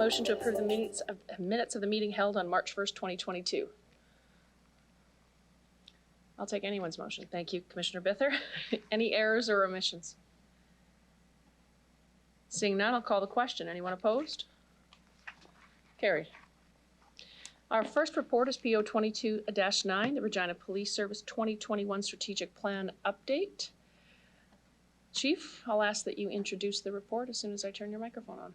motion to approve the minutes of the meeting held on March 1st, 2022. I'll take anyone's motion. Thank you, Commissioner Bither. Any errors or omissions? Seeing none, I'll call the question. Anyone opposed? Carried. Our first report is PO 22-9, the Regina Police Service 2021 Strategic Plan Update. Chief, I'll ask that you introduce the report as soon as I turn your microphone on.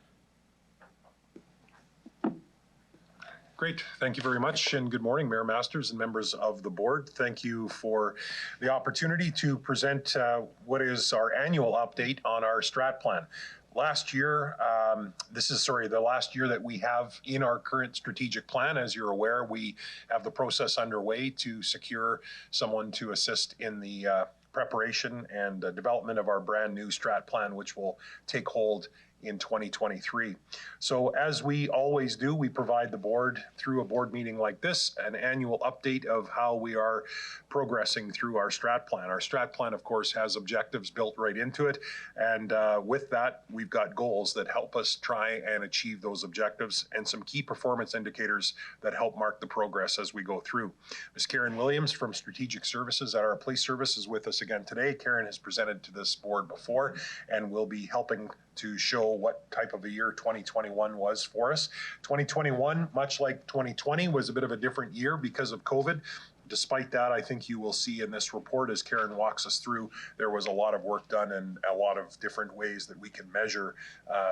Great, thank you very much, and good morning, Mayor Masters and members of the board. Thank you for the opportunity to present what is our annual update on our strat plan. Last year, the last year that we have in our current strategic plan. As you're aware, we have the process underway to secure someone to assist in the preparation and development of our brand new strat plan, which will take hold in 2023. So as we always do, we provide the board through a board meeting like this, an annual update of how we are progressing through our strat plan. Our strat plan, of course, has objectives built right into it. And with that, we've got goals that help us try and achieve those objectives and some key performance indicators that help mark the progress as we go through. Ms. Karen Williams from Strategic Services at our Police Service is with us again today. Karen has presented to this board before and will be helping to show what type of a year 2021 was for us. 2021, much like 2020, was a bit of a different year because of COVID. Despite that, I think you will see in this report, as Karen walks us through, there was a lot of work done and a lot of different ways that we can measure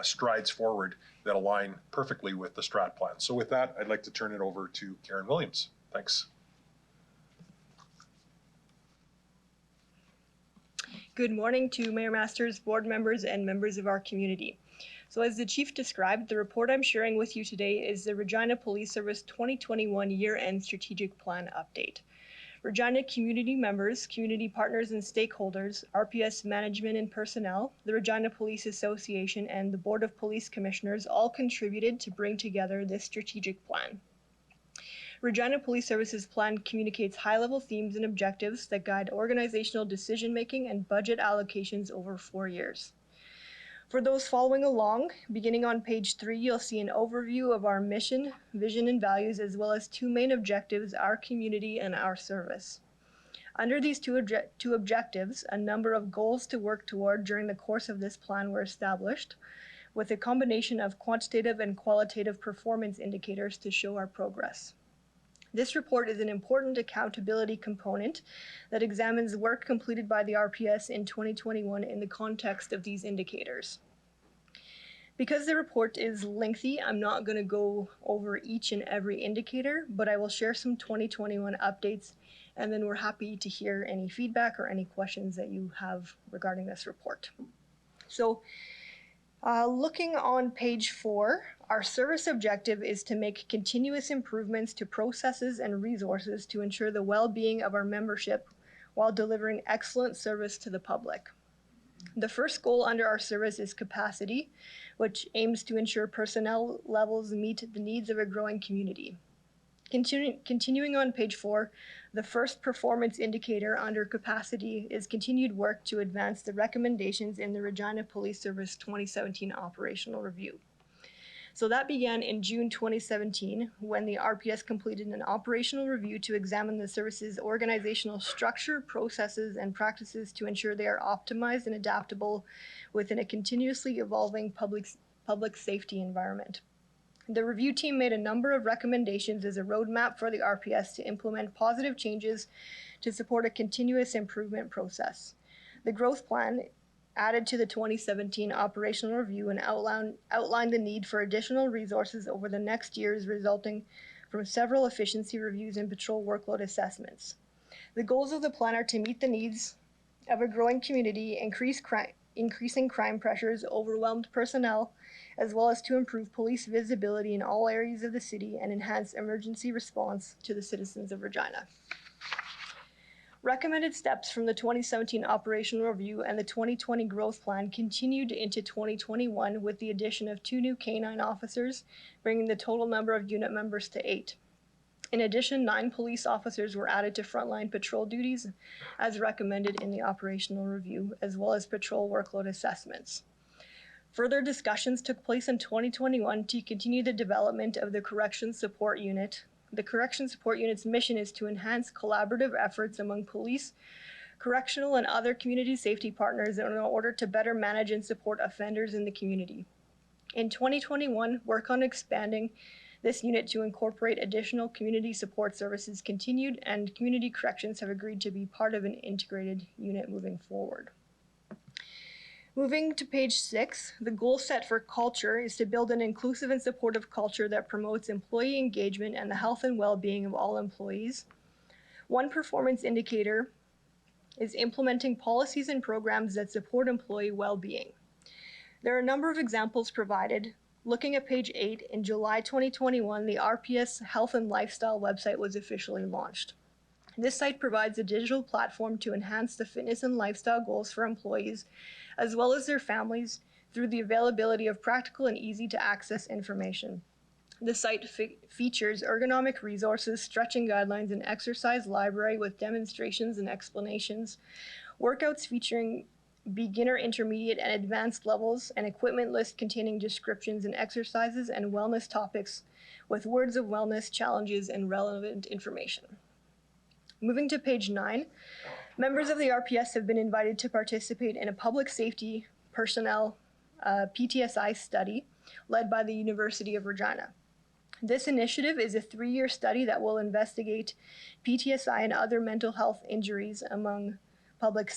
strides forward that align perfectly with the strat plan. So with that, I'd like to turn it over to Karen Williams. Thanks. Good morning to Mayor Masters, board members, and members of our community. So as the Chief described, the report I'm sharing with you today is the Regina Police Service 2021 Year-End Strategic Plan Update. Regina community members, community partners and stakeholders, RPS management and personnel, the Regina Police Association, and the Board of Police Commissioners all contributed to bring together this strategic plan. Regina Police Services Plan communicates high-level themes and objectives that guide organizational decision-making and budget allocations over 4 years. For those following along, beginning on page 3, you'll see an overview of our mission, vision, and values, as well as 2 main objectives, our community and our service. Under these two objectives, a number of goals to work toward during the course of this plan were established, with a combination of quantitative and qualitative performance indicators to show our progress. This report is an important accountability component that examines work completed by the RPS in 2021 in the context of these indicators. Because the report is lengthy, I'm not going to go over each and every indicator, but I will share some 2021 updates, and then we're happy to hear any feedback or any questions that you have regarding this report. So, looking on page 4, our service objective is to make continuous improvements to processes and resources to ensure the well-being of our membership while delivering excellent service to the public. The first goal under our service is capacity, which aims to ensure personnel levels meet the needs of a growing community. Continuing on page 4, the first performance indicator under capacity is continued work to advance the recommendations in the Regina Police Service 2017 operational review. So that began in June 2017 when the RPS completed an operational review to examine the service's organizational structure, processes, and practices to ensure they are optimized and adaptable within a continuously evolving public safety environment. The review team made a number of recommendations as a roadmap for the RPS to implement positive changes to support a continuous improvement process. The growth plan added to the 2017 operational review and outlined the need for additional resources over the next years, resulting from several efficiency reviews and patrol workload assessments. The goals of the plan are to meet the needs of a growing community, increasing crime pressures, overwhelmed personnel, as well as to improve police visibility in all areas of the city and enhance emergency response to the citizens of Regina. Recommended steps from the 2017 operational review and the 2020 growth plan continued into 2021 with the addition of 2 new K-9 officers, bringing the total number of unit members to 8. In addition, 9 police officers were added to frontline patrol duties as recommended in the operational review, as well as patrol workload assessments. Further discussions took place in 2021 to continue the development of the Corrections Support Unit. The Corrections Support Unit's mission is to enhance collaborative efforts among police, correctional, and other community safety partners in order to better manage and support offenders in the community. In 2021, work on expanding this unit to incorporate additional community support services continued, and Community Corrections have agreed to be part of an integrated unit moving forward. Moving to page 6, the goal set for culture is to build an inclusive and supportive culture that promotes employee engagement and the health and well-being of all employees. One performance indicator is implementing policies and programs that support employee well-being. There are a number of examples provided. Looking at page 8, in July 2021, the RPS Health and Lifestyle website was officially launched. This site provides a digital platform to enhance the fitness and lifestyle goals for employees, as well as their families, through the availability of practical and easy to access information. The site features ergonomic resources, stretching guidelines, and exercise library with demonstrations and explanations, workouts featuring beginner, intermediate, and advanced levels, an equipment list containing descriptions and exercises and wellness topics with words of wellness, challenges, and relevant information. Moving to page 9, members of the RPS have been invited to participate in a public safety personnel PTSI study led by the University of Regina. This initiative is a 3-year study that will investigate PTSI and other mental health injuries among public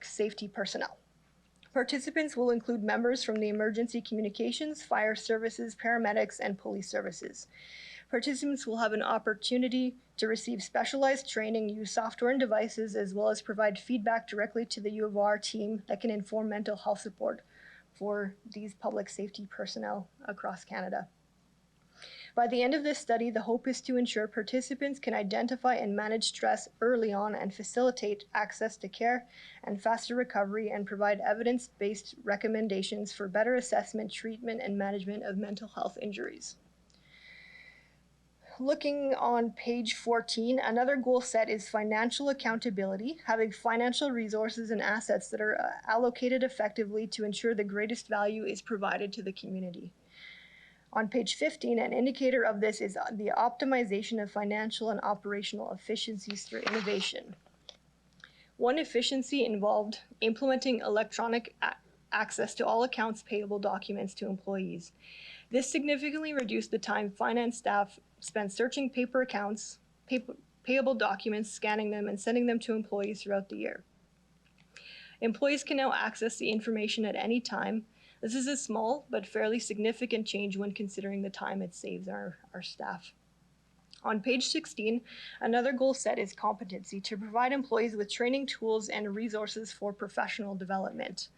safety personnel. Participants will include members from the emergency communications, fire services, paramedics, and police services. Participants will have an opportunity to receive specialized training, use software and devices, as well as provide feedback directly to the U of R team that can inform mental health support for these public safety personnel across Canada. By the end of this study, the hope is to ensure participants can identify and manage stress early on and facilitate access to care and faster recovery, and provide evidence-based recommendations for better assessment, treatment, and management of mental health injuries. Looking on page 14, another goal set is financial accountability, having financial resources and assets that are allocated effectively to ensure the greatest value is provided to the community. On page 15, an indicator of this is the optimization of financial and operational efficiencies through innovation. One efficiency involved implementing electronic access to all accounts payable documents to employees. This significantly reduced the time finance staff spent searching paper accounts, payable documents, scanning them, and sending them to employees throughout the year. Employees can now access the information at any time. This is a small but fairly significant change when considering the time it saves our staff. On page 16, another goal set is competency, to provide employees with training tools and resources for professional development.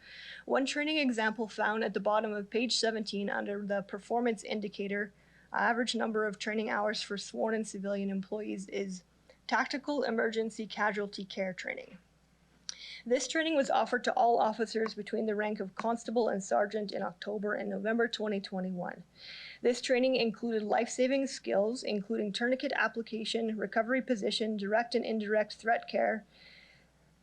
One training example found at the bottom of page 17 under the performance indicator, average number of training hours for sworn and civilian employees, is tactical emergency casualty care training. This training was offered to all officers between the rank of constable and sergeant in October and November 2021. This training included life-saving skills, including tourniquet application, recovery position, direct and indirect threat care,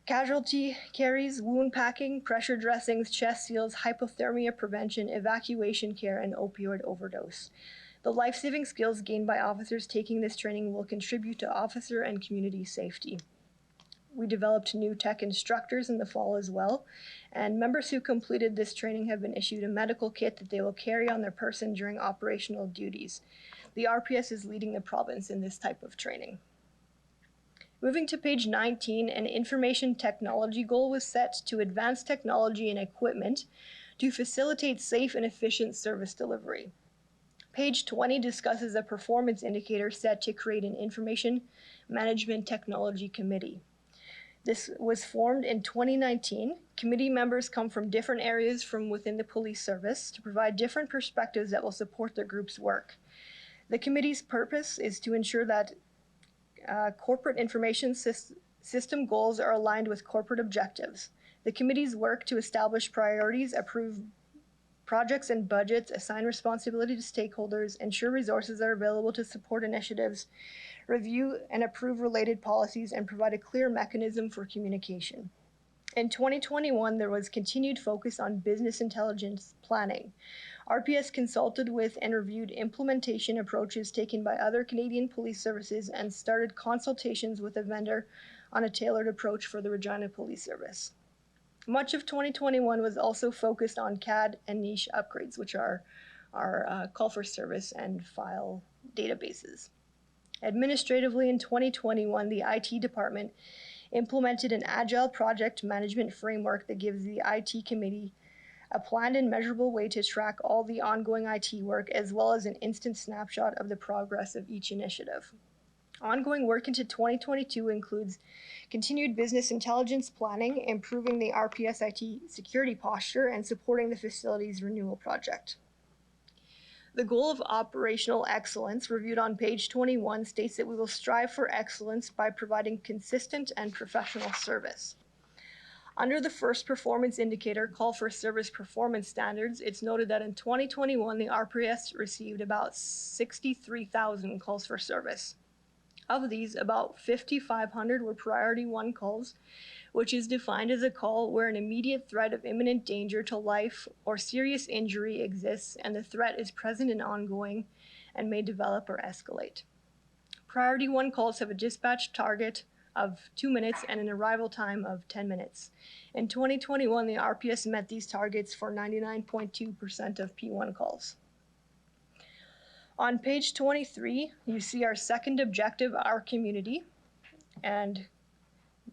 casualty carries, wound packing, pressure dressings, chest seals, hypothermia prevention, evacuation care, and opioid overdose. The life-saving skills gained by officers taking this training will contribute to officer and community safety. We developed new tech instructors in the fall as well, and members who completed this training have been issued a medical kit that they will carry on their person during operational duties. The RPS is leading the province in this type of training. Moving to page 19, an information technology goal was set to advance technology and equipment to facilitate safe and efficient service delivery. Page 20 discusses a performance indicator set to create an information management technology committee. This was formed in 2019. Committee members come from different areas from within the police service to provide different perspectives that will support the group's work. The committee's purpose is to ensure that corporate information system goals are aligned with corporate objectives. The committee's work to establish priorities, approve projects and budgets, assign responsibility to stakeholders, ensure resources are available to support initiatives, review and approve related policies, and provide a clear mechanism for communication. In 2021, there was continued focus on business intelligence planning. RPS consulted with and reviewed implementation approaches taken by other Canadian police services and started consultations with a vendor on a tailored approach for the Regina Police Service. Much of 2021 was also focused on CAD and niche upgrades, which are our call for service and file databases. Administratively, in 2021, the IT department implemented an agile project management framework that gives the IT committee a planned and measurable way to track all the ongoing IT work, as well as an instant snapshot of the progress of each initiative. Ongoing work into 2022 includes continued business intelligence planning, improving the RPS IT security posture, and supporting the facilities renewal project. The goal of operational excellence, reviewed on page 21, states that we will strive for excellence by providing consistent and professional service. Under the first performance indicator, call for service performance standards, it's noted that in 2021, the RPS received about 63,000 calls for service. Of these, about 5,500 were priority 1 calls, which is defined as a call where an immediate threat of imminent danger to life or serious injury exists and the threat is present and ongoing and may develop or escalate. Priority 1 calls have a dispatch target of 2 minutes and an arrival time of 10 minutes. In 2021, the RPS met these targets for 99.2% of P1 calls. On page 23, you see our second objective, our community, and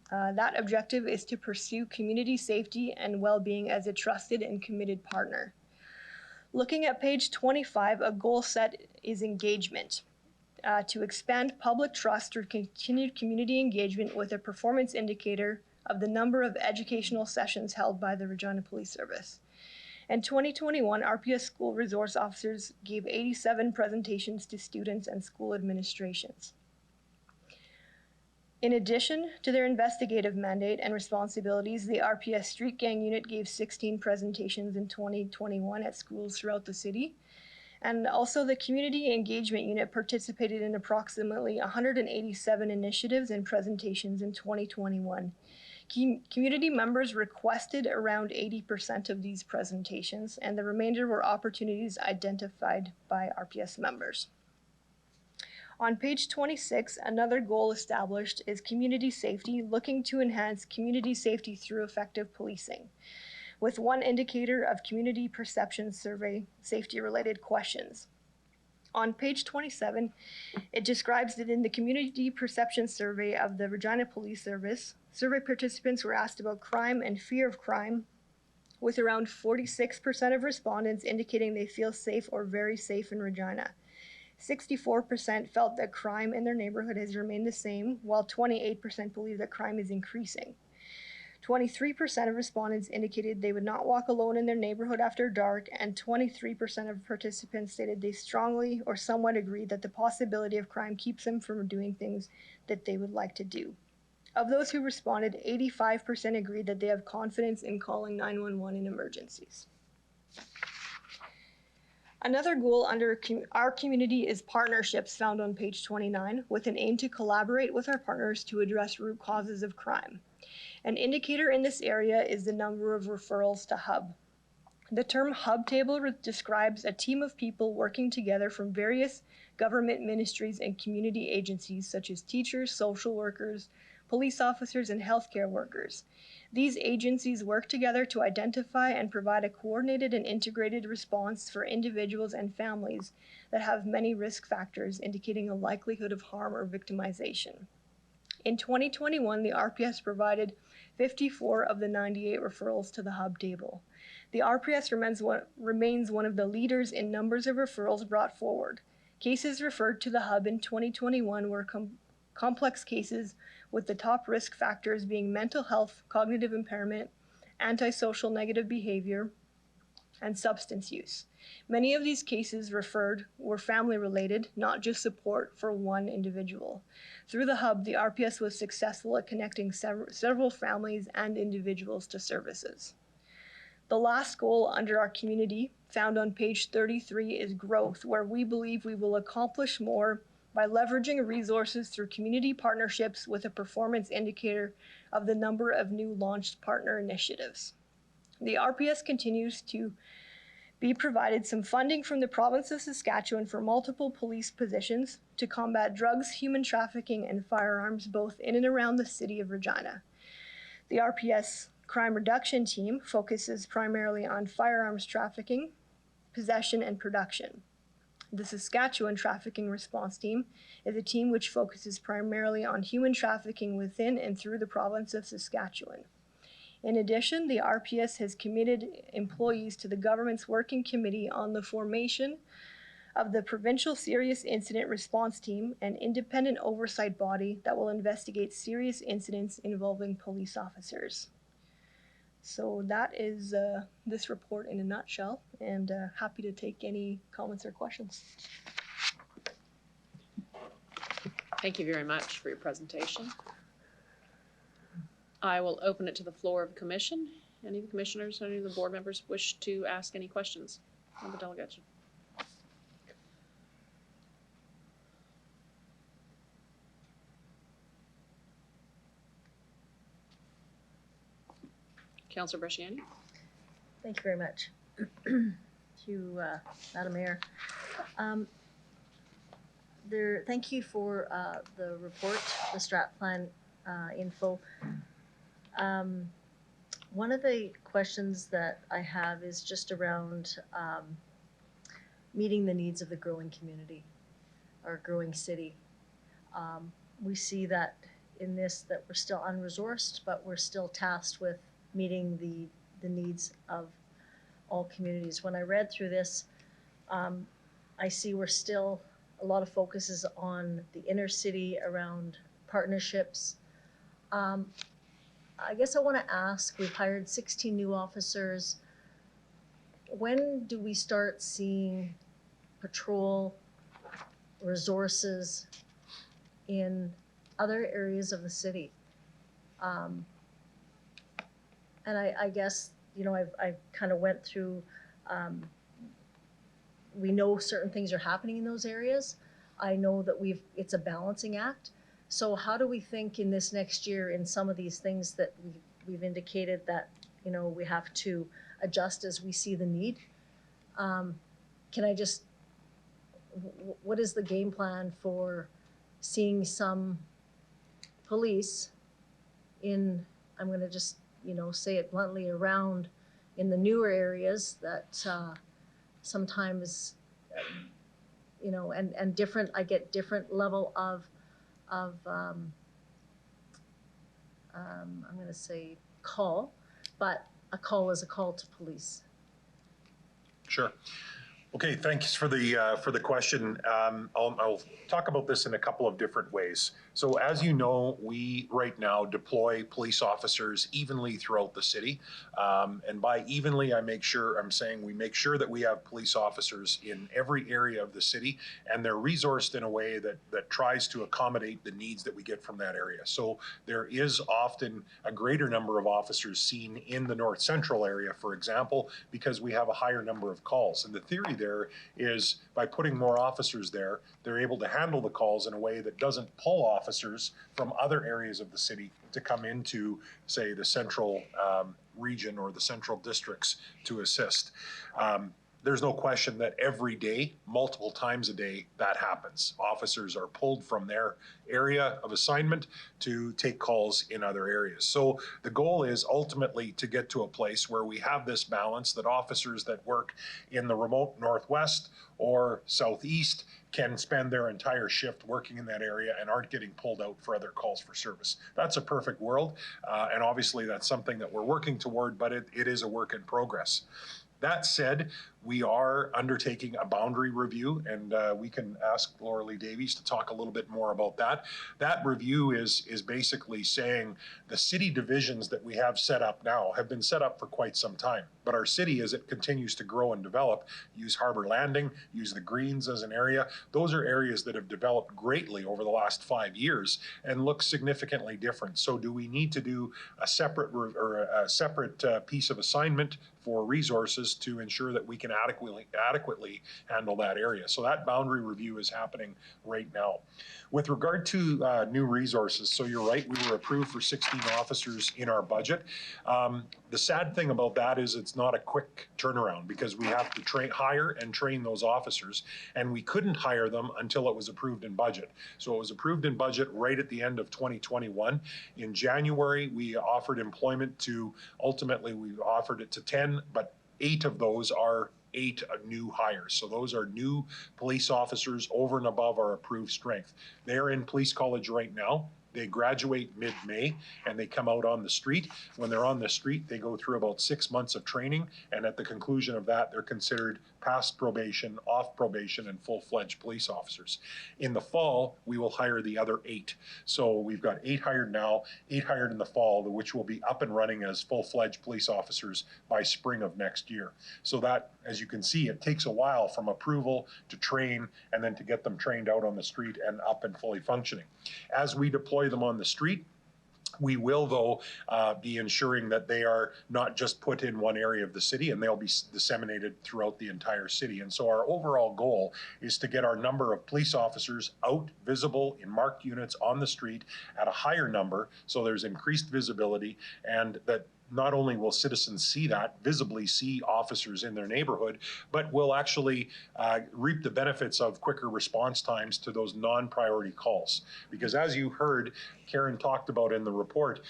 that objective is to pursue community safety and well-being as a trusted and committed partner. Looking at page 25, a goal set is engagement. To expand public trust through continued community engagement with a performance indicator of the number of educational sessions held by the Regina Police Service. In 2021, RPS school resource officers gave 87 presentations to students and school administrations. In addition to their investigative mandate and responsibilities, the RPS Street Gang Unit gave 16 presentations in 2021 at schools throughout the city. And also the Community Engagement Unit participated in approximately 187 initiatives and presentations in 2021. Community members requested around 80% of these presentations, and the remainder were opportunities identified by RPS members. On page 26, another goal established is community safety, looking to enhance community safety through effective policing, with one indicator of community perception survey safety-related questions. On page 27, it describes that in the community perception survey of the Regina Police Service, survey participants were asked about crime and fear of crime, with around 46% of respondents indicating they feel safe or very safe in Regina. 64% felt that crime in their neighborhood has remained the same, while 28% believe that crime is increasing. 23% of respondents indicated they would not walk alone in their neighborhood after dark, and 23% of participants stated they strongly or somewhat agreed that the possibility of crime keeps them from doing things that they would like to do. Of those who responded, 85% agreed that they have confidence in calling 911 in emergencies. Another goal under our community is partnerships, found on page 29, with an aim to collaborate with our partners to address root causes of crime. An indicator in this area is the number of referrals to HUB. The term HUB table describes a team of people working together from various government ministries and community agencies such as teachers, social workers, police officers, and healthcare workers. These agencies work together to identify and provide a coordinated and integrated response for individuals and families that have many risk factors indicating a likelihood of harm or victimization. In 2021, the RPS provided 54 of the 98 referrals to the HUB table. The RPS remains one of the leaders in numbers of referrals brought forward. Cases referred to the HUB in 2021 were complex cases, with the top risk factors being mental health, cognitive impairment, antisocial negative behavior, and substance use. Many of these cases referred were family-related, not just support for one individual. Through the HUB, the RPS was successful at connecting several families and individuals to services. The last goal under our community, found on page 33, is growth, where we believe we will accomplish more by leveraging resources through community partnerships with a performance indicator of the number of new launched partner initiatives. The RPS continues to be provided some funding from the province of Saskatchewan for multiple police positions to combat drugs, human trafficking, and firearms both in and around the city of Regina. The RPS Crime Reduction Team focuses primarily on firearms trafficking, possession, and production. The Saskatchewan Trafficking Response Team is a team which focuses primarily on human trafficking within and through the province of Saskatchewan. In addition, the RPS has committed employees to the government's Working Committee on the formation of the Provincial Serious Incident Response Team, an independent oversight body that will investigate serious incidents involving police officers. So that is this report in a nutshell, and happy to take any comments or questions. Thank you very much for your presentation. I will open it to the floor of the commission. Any of the commissioners, any of the board members wish to ask any questions of the delegation? Councillor Bresciani. Thank you very much. To Madam Mayor. Thank you for the report, the strat plan info. One of the questions that I have is just around meeting the needs of the growing community or growing city. We see that in this that we're still unresourced, but we're still tasked with meeting the needs of all communities. When I read through this, I see we're still, a lot of focus is on the inner city around partnerships. I guess I want to ask, we've hired 16 new officers. When do we start seeing patrol resources in other areas of the city? And I guess, you know, I've kind of went through, we know certain things are happening in those areas. I know that it's a balancing act. So how do we think in this next year in some of these things that we've indicated that, you know, we have to adjust as we see the need? Can I just, what is the game plan for seeing some police in, I'm going to just, you know, say it bluntly, around in the newer areas that sometimes, you know, and different, I get different level of I'm going to say call, but a call is a call to police. Sure. Okay, thanks for the question. I'll talk about this in a couple of different ways. So as you know, we right now deploy police officers evenly throughout the city. And by evenly, I'm saying we make sure that we have police officers in every area of the city, and they're resourced in a way that tries to accommodate the needs that we get from that area. So there is often a greater number of officers seen in the North Central area, for example, because we have a higher number of calls. And the theory there is by putting more officers there, they're able to handle the calls in a way that doesn't pull officers from other areas of the city to come into, say, the central region or the central districts to assist. There's no question that every day, multiple times a day, that happens. Officers are pulled from their area of assignment to take calls in other areas. So the goal is ultimately to get to a place where we have this balance, that officers that work in the remote Northwest or Southeast can spend their entire shift working in that area and aren't getting pulled out for other calls for service. That's a perfect world, and obviously that's something that we're working toward, but it is a work in progress. That said, we are undertaking a boundary review, and we can ask Laura Lee Davies to talk a little bit more about that. That review is basically saying the city divisions that we have set up now have been set up for quite some time. But our city, as it continues to grow and develop, use Harbor Landing, use the Greens as an area, those are areas that have developed greatly over the last 5 years and look significantly different. So do we need to do a separate piece of assignment for resources to ensure that we can adequately handle that area. So that boundary review is happening right now. With regard to new resources, so you're right, we were approved for 16 officers in our budget. The sad thing about that is it's not a quick turnaround because we have to hire and train those officers, and we couldn't hire them until it was approved in budget. So it was approved in budget right at the end of 2021. In January, we offered employment to, ultimately we offered it to 10, but 8 of those are 8 new hires. So those are new police officers over and above our approved strength. They're in police college right now. They graduate mid-May and they come out on the street. When they're on the street, they go through about 6 months of training, and at the conclusion of that, they're considered past probation, off probation, and full-fledged police officers. In the fall, we will hire the other 8. So we've got 8 hired now, 8 hired in the fall, which will be up and running as full-fledged police officers by spring of next year. So that, as you can see, it takes a while from approval to train and then to get them trained out on the street and up and fully functioning. As we deploy them on the street, we will, though, be ensuring that they are not just put in one area of the city, and they'll be disseminated throughout the entire city. And so our overall goal is to get our number of police officers out, visible in marked units on the street at a higher number, so there's increased visibility, and that not only will citizens see that, visibly see officers in their neighborhood, but will actually reap the benefits of quicker response times to those non-priority calls. Because as you heard, Karen talked about in the report,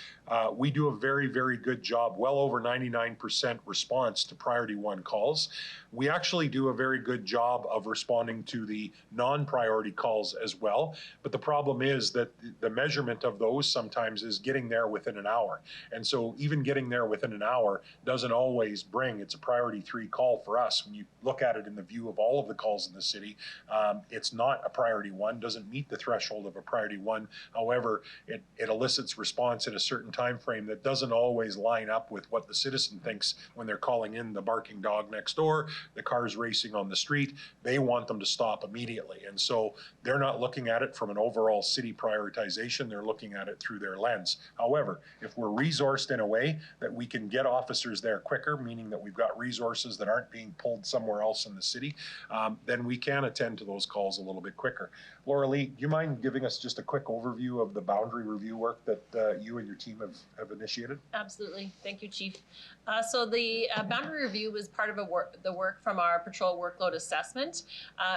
we do a very, very good job, well over 99% response to priority 1 calls. We actually do a very good job of responding to the non-priority calls as well. But the problem is that the measurement of those sometimes is getting there within an hour. And so even getting there within an hour doesn't always bring, it's a priority 3 call for us. When you look at it in the view of all of the calls in the city, it's not a priority 1, doesn't meet the threshold of a priority 1. However, it elicits response in a certain time frame that doesn't always line up with what the citizen thinks when they're calling in the barking dog next door, the cars racing on the street. They want them to stop immediately. And so they're not looking at it from an overall city prioritization, they're looking at it through their lens. However, if we're resourced in a way that we can get officers there quicker, meaning that we've got resources that aren't being pulled somewhere else in the city, then we can attend to those calls a little bit quicker. Laura Lee, do you mind giving us just a quick overview of the boundary review work that you and your team have initiated? Absolutely. Thank you, Chief. So the boundary review was part of the work from our patrol workload assessment.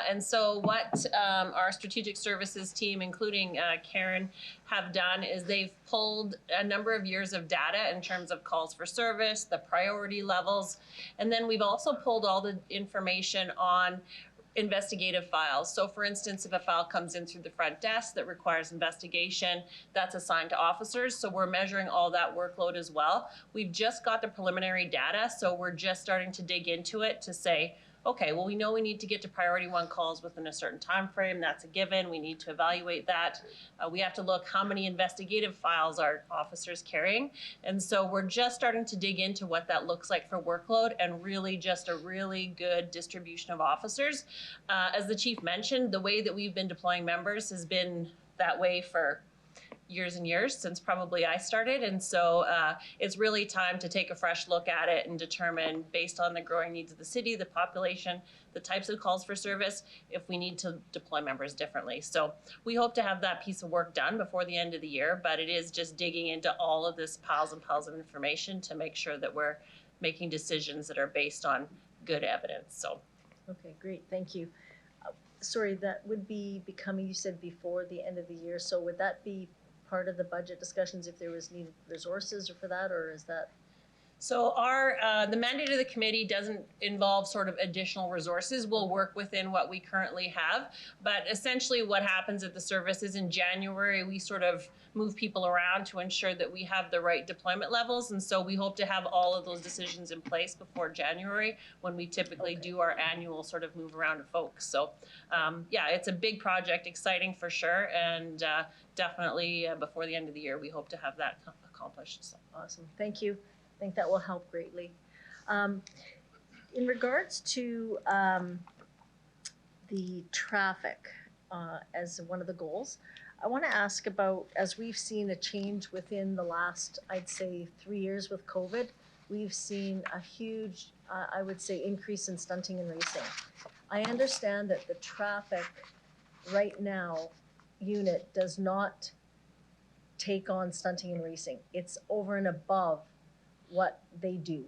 And so what our strategic services team, including Karen, have done is they've pulled a number of years of data in terms of calls for service, the priority levels, and then we've also pulled all the information on investigative files. So for instance, if a file comes in through the front desk that requires investigation, that's assigned to officers. So we're measuring all that workload as well. We've just got the preliminary data, so we're just starting to dig into it to say, okay, well, we know we need to get to priority 1 calls within a certain time frame. That's a given. We need to evaluate that. We have to look how many investigative files are officers carrying. And so we're just starting to dig into what that looks like for workload and really just a really good distribution of officers. As the chief mentioned, the way that we've been deploying members has been that way for years and years, since probably I started. And so it's really time to take a fresh look at it and determine, based on the growing needs of the city, the population, the types of calls for service, if we need to deploy members differently. So we hope to have that piece of work done before the end of the year, but it is just digging into all of this piles and piles of information to make sure that we're making decisions that are based on good evidence. So. Okay, great, thank you. Sorry, that would be becoming, you said before the end of the year, so would that be part of the budget discussions if there was needed resources or for that, or is that? So our the mandate of the committee doesn't involve sort of additional resources. We'll work within what we currently have, but essentially what happens at the service is in January we sort of move people around to ensure that we have the right deployment levels, and so we hope to have all of those decisions in place before January, when we typically do our annual sort of move around of folks. So yeah, it's a big project, exciting for sure, and definitely before the end of the year we hope to have that accomplished. So. Awesome, thank you. I think that will help greatly. In regards to the traffic as one of the goals, I want to ask about, as we've seen a change within the last, I'd say, 3 years with COVID, we've seen a huge I would say, increase in stunting and racing. I understand that the traffic right now unit does not take on stunting and racing. It's over and above what they do.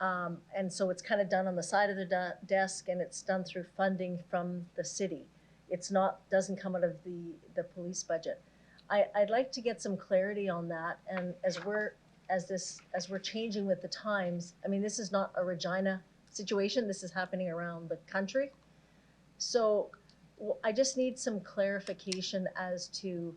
And so it's kind of done on the side of the desk, and it's done through funding from the city. It's not, doesn't come out of the police budget. I'd like to get some clarity on that, and as we're changing with the times, I mean, this is not a Regina situation, this is happening around the country. So I just need some clarification as to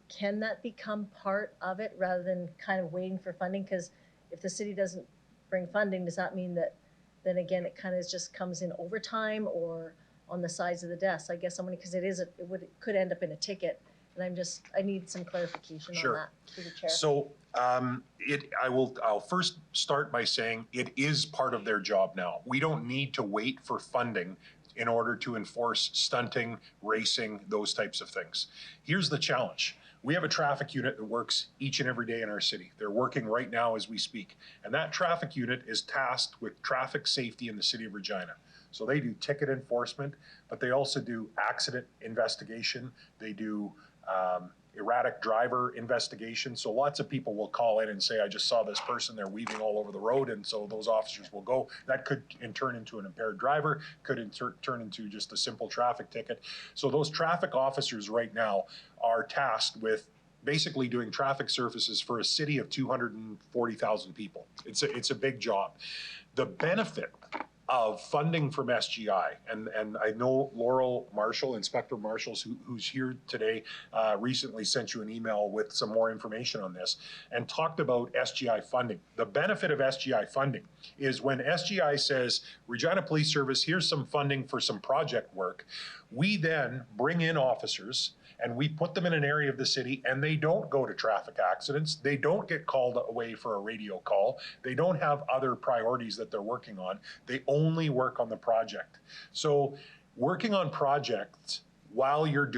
can that become part of it rather than kind of waiting for funding? Because if the city doesn't bring funding, does that mean that then again it kind of just comes in overtime or on the sides of the desk? I guess I'm gonna, because it could end up in a ticket, and I need some clarification on Sure. that through the chair. So I'll first start by saying it is part of their job now. We don't need to wait for funding in order to enforce stunting, racing, those types of things. Here's the challenge. We have a traffic unit that works each and every day in our city. They're working right now as we speak. And that traffic unit is tasked with traffic safety in the city of Regina. So they do ticket enforcement, but they also do accident investigation. They do erratic driver investigation. So lots of people will call in and say, I just saw this person, they're weaving all over the road. And so those officers will go. That could in turn into an impaired driver, could turn into just a simple traffic ticket. So those traffic officers right now are tasked with basically doing traffic services for a city of 240,000 people. It's a big job. The benefit of funding from SGI, and I know Laurel Marshall, Inspector Marshall, who's here today, recently sent you an email with some more information on this and talked about SGI funding. The benefit of SGI funding is when SGI says, Regina Police Service, here's some funding for some project work, we then bring in officers and we put them in an area of the city and they don't go to traffic accidents. They don't get called away for a radio call. They don't have other priorities that they're working on. They only work on the project. So working on projects while you're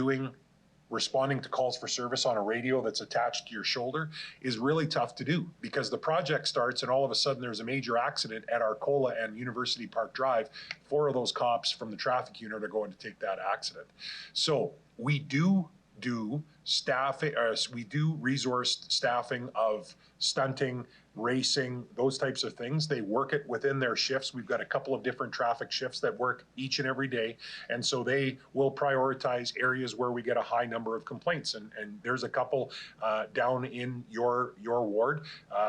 responding to calls for service on a radio that's attached to your shoulder is really tough to do because the project starts and all of a sudden there's a major accident at Arcola and University Park Drive. 4 of those cops from the traffic unit are going to take that accident. So we do staffing, we do resource staffing of stunting, racing, those types of things. They work it within their shifts. We've got a couple of different traffic shifts that work each and every day. And so they will prioritize areas where we get a high number of complaints. And there's a couple down in your ward.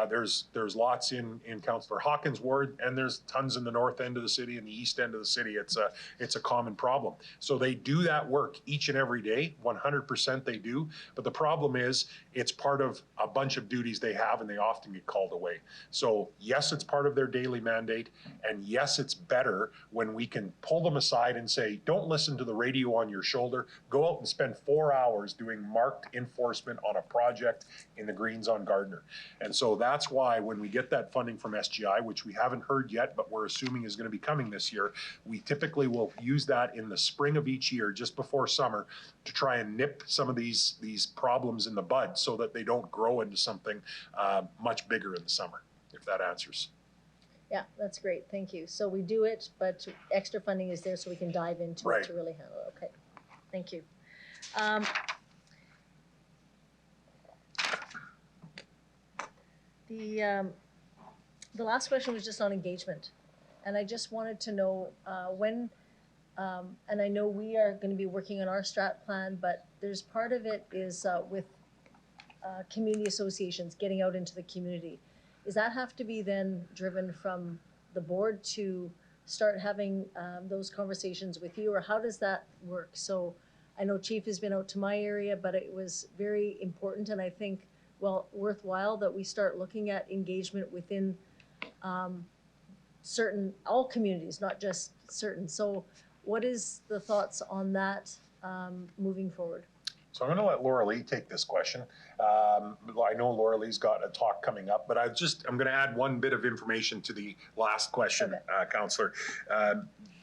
There's lots in Councillor Hawkins' ward, and there's tons in the north end of the city and the east end of the city. It's a common problem. So they do that work each and every day, 100% they do. But the problem is it's part of a bunch of duties they have and they often get called away. So yes, it's part of their daily mandate. And yes, it's better when we can pull them aside and say, don't listen to the radio on your shoulder. Go out and spend 4 hours doing marked enforcement on a project in the Greens on Gardner. And so that's why when we get that funding from SGI, which we haven't heard yet, but we're assuming is going to be coming this year, we typically will use that in the spring of each year, just before summer, to try and nip some of these problems in the bud so that they don't grow into something much bigger in the summer, if that answers. Yeah, that's great, thank you. So we do it, but extra funding is there so we can dive into it to really handle it. Okay, thank you. The last question was just on engagement. And I just wanted to know when, and I know we are going to be working on our strat plan, but there's part of it is with community associations, getting out into the community. Does that have to be then driven from the board to start having those conversations with you, or how does that work? So I know Chief has been out to my area, but it was very important, and I think, well, worthwhile that we start looking at engagement within all communities, not just certain. So what is the thoughts on that moving forward? So I'm going to let Laura Lee take this question. I know Laura Lee's got a talk coming up, but I'm going to add one bit of information to the last question, okay. Councillor.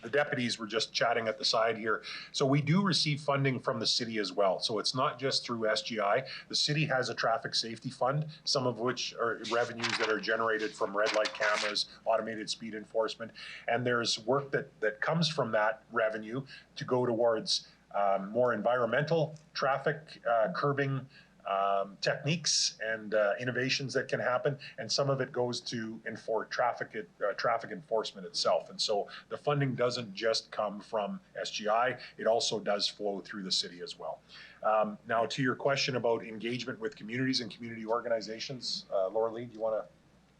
the deputies were just chatting at the side here. So we do receive funding from the city as well. So it's not just through SGI. The city has a traffic safety fund, some of which are revenues that are generated from red light cameras, automated speed enforcement. And there's work that comes from that revenue to go towards more environmental traffic curbing techniques and innovations that can happen, and some of it goes to traffic enforcement itself. And so the funding doesn't just come from SGI, it also does flow through the city as well. Now, to your question about engagement with communities and community organizations, Laura Lee, do you want to?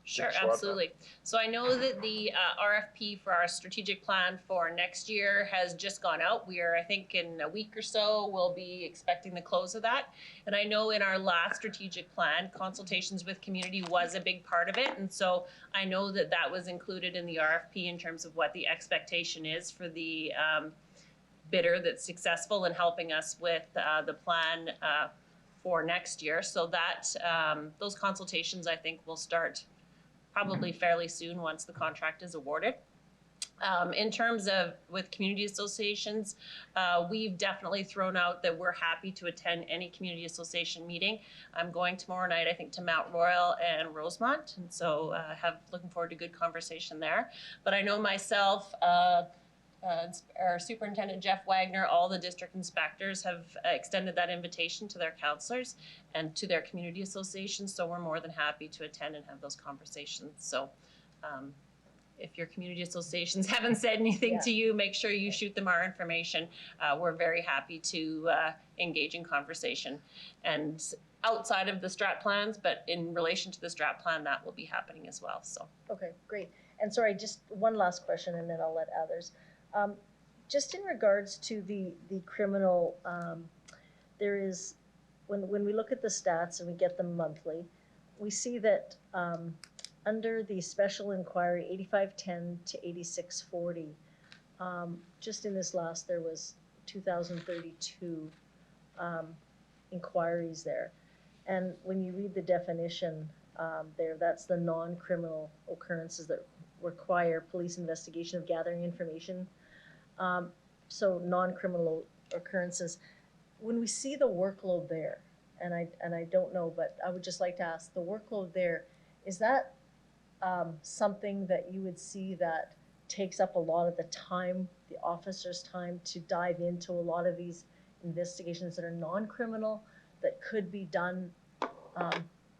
Sure, Take a shot at that. absolutely. So I know that the RFP for our strategic plan for next year has just gone out. We are, I think, in a week or so, we'll be expecting the close of that. And I know in our last strategic plan, consultations with community was a big part of it. And so I know that that was included in the RFP in terms of what the expectation is for the bidder that's successful in helping us with the plan for next year. So that those consultations, I think, will start probably fairly soon once the contract is awarded. In terms of with community associations, we've definitely thrown out that we're happy to attend any community association meeting. I'm going tomorrow night, I think, to Mount Royal and Rosemont, and so looking forward to good conversation there. But I know myself, our Superintendent Jeff Wagner, all the district inspectors have extended that invitation to their councillors and to their community associations, so we're more than happy to attend and have those conversations. So if your community associations haven't said anything to you, make sure you shoot them our information. We're very happy to engage in conversation. And outside of the strat plans, but in relation to the strat plan, that will be happening as well. So. Okay, great. And sorry, just one last question and then I'll let others. Just in regards to the criminal, there is, when we look at the stats and we get them monthly, we see that under the special inquiry 8510 to 8640, just in this last, there was 2,032 inquiries there. And when you read the definition there, that's the non-criminal occurrences that require police investigation of gathering information. So non-criminal occurrences. When we see the workload there, and I don't know, but I would just like to ask, the workload there, is that something that you would see that takes up a lot of the time, the officer's time, to dive into a lot of these investigations that are non-criminal, that could be done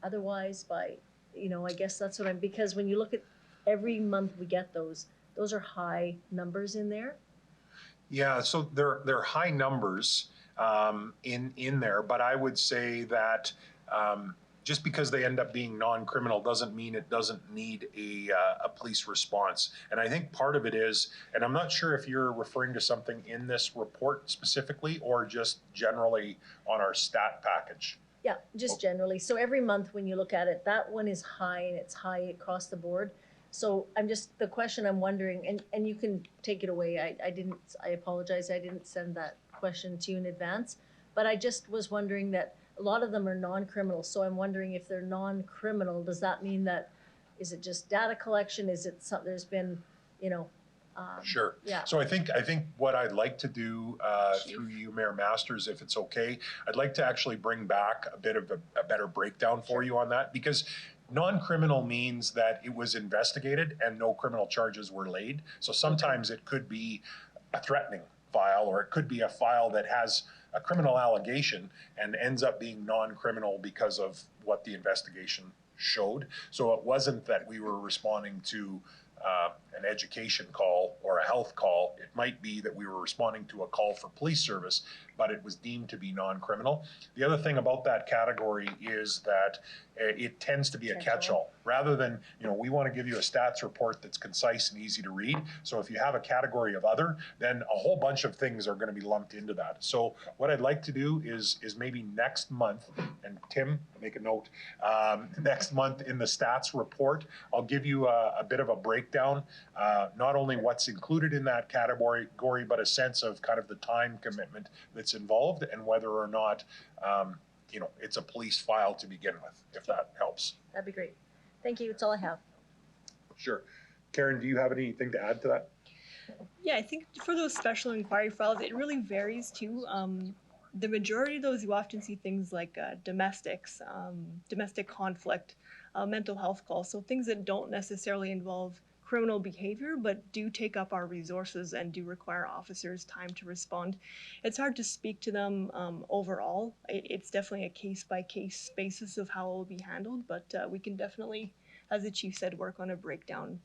otherwise by, I guess that's what because when you look at every month we get those are high numbers in there. Yeah, so they're high numbers in there, but I would say that just because they end up being non-criminal doesn't mean it doesn't need a police response. And I think part of it is, and I'm not sure if you're referring to something in this report specifically or just generally on our stat package. Yeah, just generally. So every month when you look at it, that one is high and it's high across the board. So the question I'm wondering, and you can take it away. I apologize. I didn't send that question to you in advance, but I just was wondering that a lot of them are non-criminal. So I'm wondering if they're non-criminal, does that mean that, is it just data collection? Is it something, there's been, Sure. Yeah. So I think what I'd like to do through you, Mayor Masters, if it's okay, I'd like to actually bring back a bit of a better breakdown for you on that, because non-criminal means that it was investigated and no criminal charges were laid. So sometimes it could be a threatening file, or it could be a file that has a criminal allegation and ends up being non-criminal because of what the investigation showed. So it wasn't that we were responding to an education call or a health call. It might be that we were responding to a call for police service, but it was deemed to be non-criminal. The other thing about that category is that it tends to be a catch-all. Rather than, we want to give you a stats report that's concise and easy to read. So if you have a category of other, then a whole bunch of things are going to be lumped into that. So what I'd like to do is maybe next month, and Tim, make a note, next month in the stats report, I'll give you a bit of a breakdown, not only what's included in that category, but a sense of kind of the time commitment that's involved and whether or not it's a police file to begin with, if that helps. That'd be great. Thank you. It's all I have. Sure. Karen, do you have anything to add to that? Yeah, I think for those special inquiry files, it really varies too. The majority of those, you often see things like domestic conflict, mental health calls, so things that don't necessarily involve criminal behavior, but do take up our resources and do require officers time to respond. It's hard to speak to them overall. It's definitely a case-by-case basis of how it will be handled, but we can definitely, as the chief said, work on a breakdown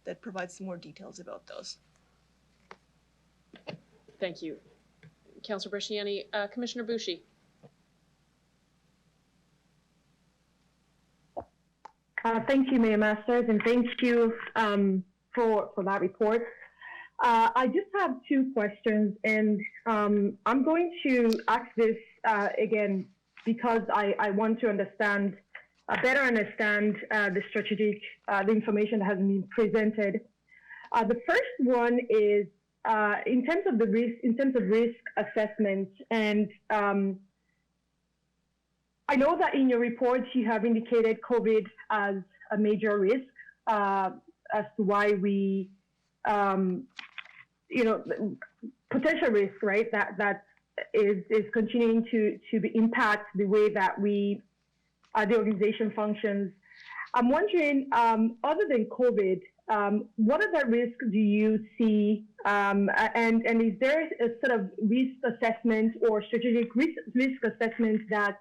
that provides some more details about those. Thank you. Councillor Bresciani. Commissioner Bushi. Thank you, Mayor Masters, and thank you for that report. I just have two questions, and I'm going to ask this again because I want to understand, better understand the strategic, the information that has been presented. The first one is in terms of risk assessment, and I know that in your reports you have indicated COVID as a major risk as to why we, potential risk, right? That is continuing to impact the way that the organization functions. I'm wondering, other than COVID, what other risks do you see, and is there a sort of risk assessment or strategic risk assessment that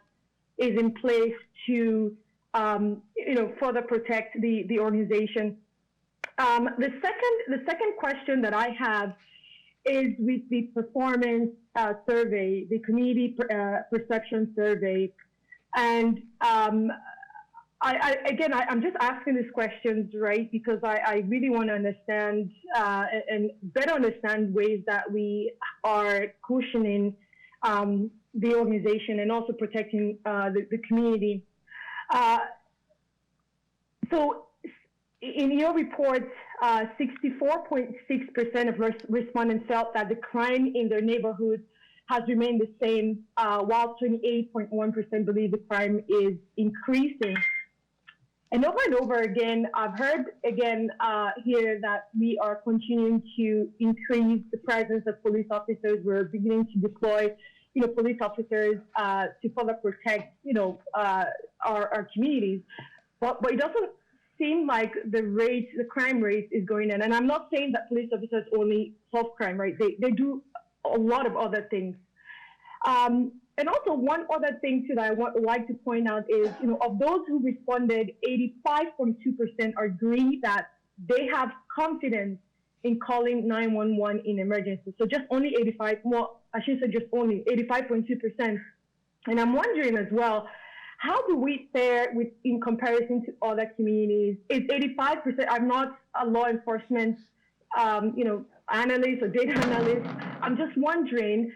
is in place to, further protect the organization? The second question that I have is with the performance survey, the community perception survey, and I'm just asking these questions, right, because I really want to understand and better understand ways that we are cushioning the organization and also protecting the community. So in your report, 64.6% of respondents felt that the crime in their neighborhood has remained the same, while 28.1% believe the crime is increasing. And over again, I've heard again here that we are continuing to increase the presence of police officers. We're beginning to deploy, police officers to further protect, our communities. But it doesn't seem like the crime rate is going in. And I'm not saying that police officers only solve crime, right? They do a lot of other things. And also one other thing too that I would like to point out is, of those who responded, 85.2% agree that they have confidence in calling 911 in emergency. So just only 85.2%. And I'm wondering as well, how do we fare in comparison to other communities? Is 85%, I'm not a law enforcement, analyst or data analyst. I'm just wondering,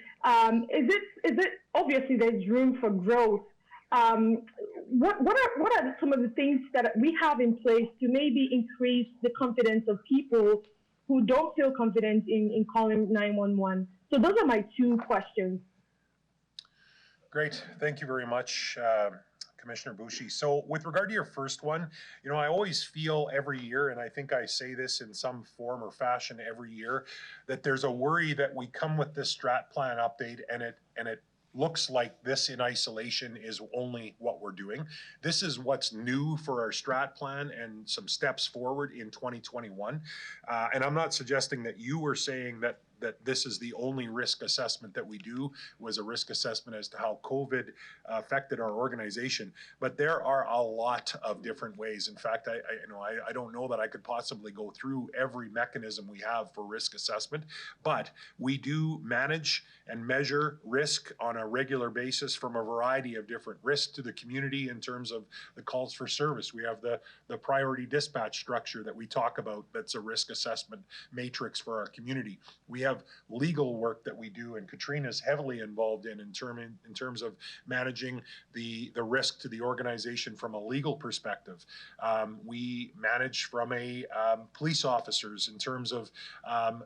is it obviously there's room for growth? What are some of the things that we have in place to maybe increase the confidence of people who don't feel confident in calling 911? So those are my two questions. Great. Thank you very much, Commissioner Bushi. So with regard to your first one, I always feel every year, and I think I say this in some form or fashion every year, that there's a worry that we come with this strat plan update and it looks like this in isolation is only what we're doing. This is what's new for our strat plan and some steps forward in 2021. And I'm not suggesting that you were saying that this is the only risk assessment that we do, was a risk assessment as to how COVID affected our organization. But there are a lot of different ways. In fact, I don't know that I could possibly go through every mechanism we have for risk assessment, but we do manage and measure risk on a regular basis from a variety of different risks to the community in terms of the calls for service. We have the priority dispatch structure that we talk about that's a risk assessment matrix for our community. We have legal work that we do, and Katrina's heavily involved in terms of managing the risk to the organization from a legal perspective. We manage from a police officers in terms of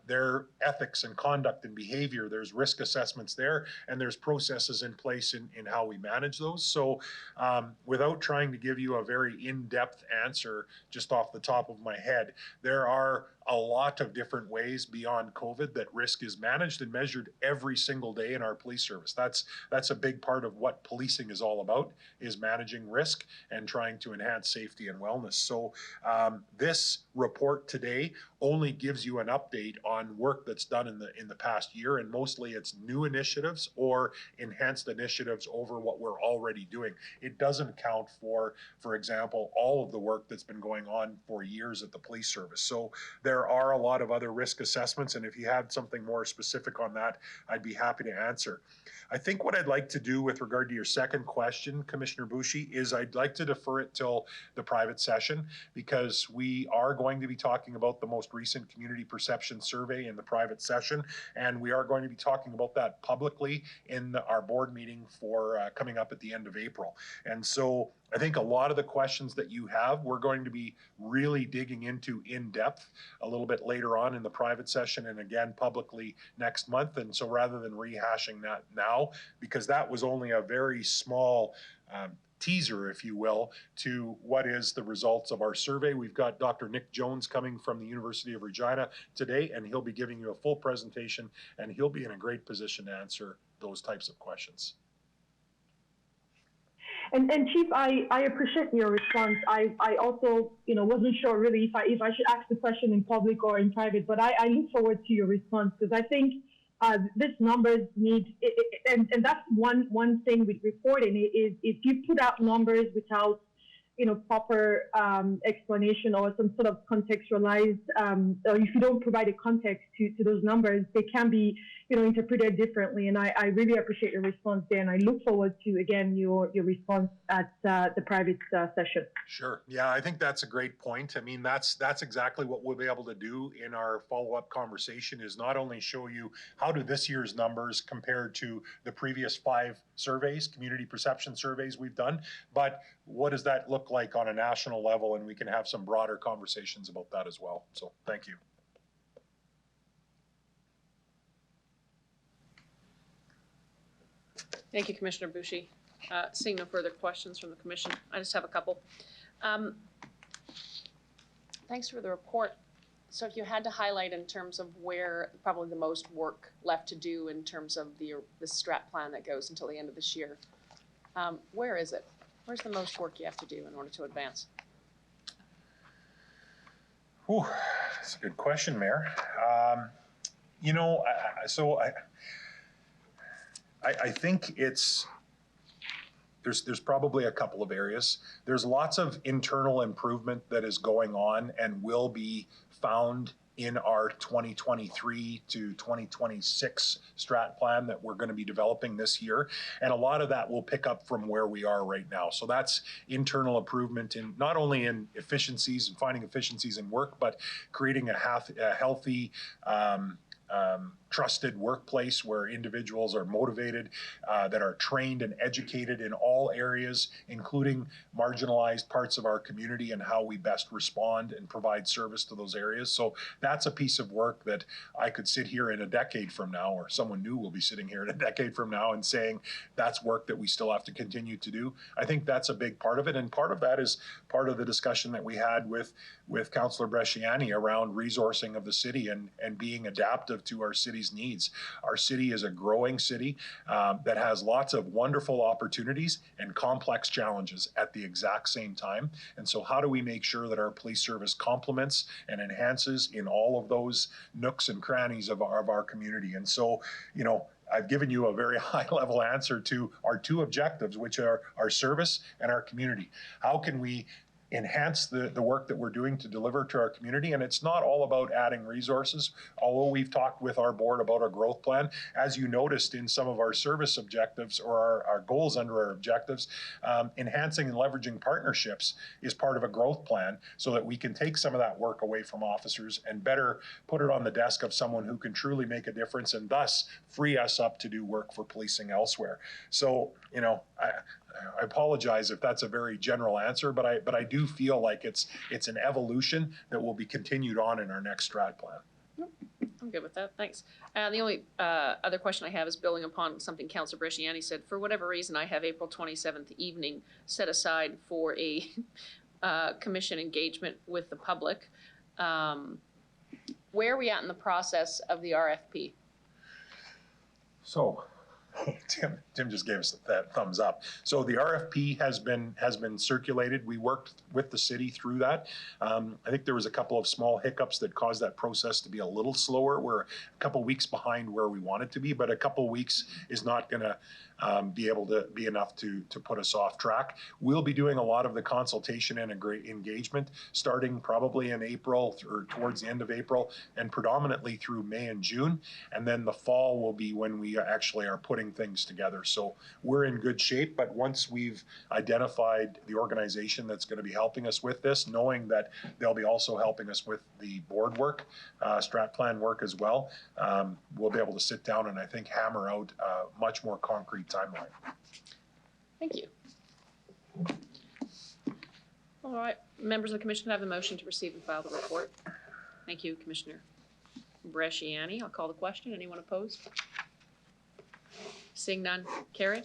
their ethics and conduct and behavior. There's risk assessments there, and there's processes in place in how we manage those. So without trying to give you a very in-depth answer just off the top of my head, there are a lot of different ways beyond COVID that risk is managed and measured every single day in our police service. That's a big part of what policing is all about, is managing risk and trying to enhance safety and wellness. So this report today only gives you an update on work that's done in the past year, and mostly it's new initiatives or enhanced initiatives over what we're already doing. It doesn't count for example, all of the work that's been going on for years at the police service. So there are a lot of other risk assessments, and if you had something more specific on that, I'd be happy to answer. I think what I'd like to do with regard to your second question, Commissioner Bushey, is I'd like to defer it till the private session, because we are going to be talking about the most recent community perception survey in the private session, and we are going to be talking about that publicly in our board meeting for coming up at the end of April. And so I think a lot of the questions that you have, we're going to be really digging into in depth a little bit later on in the private session, and again publicly next month. And so rather than rehashing that now, because that was only a very small teaser, if you will, to what is the results of our survey. We've got Dr. Nick Jones coming from the University of Regina today, and he'll be giving you a full presentation, and he'll be in a great position to answer those types of questions. And Chief, I appreciate your response. I also, wasn't sure really if I should ask the question in public or in private, but I look forward to your response, because I think these numbers need, and that's one thing with reporting is if you put out numbers without proper explanation or some sort of contextualized, or if you don't provide a context to those numbers, they can be interpreted differently. And I really appreciate your response there, and I look forward to, again, your response at the private session. Sure. Yeah, I think that's a great point. I mean, that's exactly what we'll be able to do in our follow-up conversation, is not only show you how do this year's numbers compare to the previous 5 surveys, community perception surveys we've done, but what does that look like on a national level, and we can have some broader conversations about that as well. So thank you. Thank you, Commissioner Bushey. Seeing no further questions from the commission, I just have a couple. Thanks for the report. So if you had to highlight in terms of where probably the most work left to do in terms of the strat plan that goes until the end of this year, where is it? Where's the most work you have to do in order to advance? Whew, that's a good question, Mayor. I think there's probably a couple of areas. There's lots of internal improvement that is going on and will be found in our 2023 to 2026 strat plan that we're going to be developing this year. And a lot of that will pick up from where we are right now. So that's internal improvement in not only in efficiencies and finding efficiencies in work, but creating a healthy, trusted workplace where individuals are motivated, that are trained and educated in all areas, including marginalized parts of our community, and how we best respond and provide service to those areas. So that's a piece of work that I could sit here in a decade from now, or someone new will be sitting here in a decade from now and saying that's work that we still have to continue to do. I think that's a big part of it. And part of that is part of the discussion that we had with Councillor Bresciani around resourcing of the city and being adaptive to our city's needs. Our city is a growing city that has lots of wonderful opportunities and complex challenges at the exact same time. And so how do we make sure that our police service complements and enhances in all of those nooks and crannies of our community? And so, I've given you a very high level answer to our 2 objectives, which are our service and our community. How can we enhance the work that we're doing to deliver to our community? And it's not all about adding resources, although we've talked with our board about our growth plan. As you noticed in some of our service objectives, or our goals under our objectives, enhancing and leveraging partnerships is part of a growth plan, so that we can take some of that work away from officers and better put it on the desk of someone who can truly make a difference, and thus free us up to do work for policing elsewhere. So, I apologize if that's a very general answer, but I do feel like it's an evolution that will be continued on in our next strat plan. I'm good with that, thanks. The only other question I have is building upon something Councillor Bresciani said. For whatever reason, I have April 27th evening set aside for a commission engagement with the public. where are we at in the process of the RFP? So, Tim just gave us that thumbs up. So the RFP has been circulated. We worked with the city through that. I think there was a couple of small hiccups that caused that process to be a little slower. We're a couple weeks behind where we want it to be, but a couple weeks is not going to be able to be enough to put us off track. We'll be doing a lot of the consultation and engagement starting probably in April or towards the end of April and predominantly through May and June. And then the fall will be when we actually are putting things together. So we're in good shape, but once we've identified the organization that's going to be helping us with this, knowing that they'll be also helping us with the board work, strat plan work as well, we'll be able to sit down and I think hammer out a much more concrete timeline. Thank you. All right, members of the commission have the motion to receive and file the report. Thank you, Commissioner Bresciani. I'll call the question. Anyone opposed? Seeing none, carried.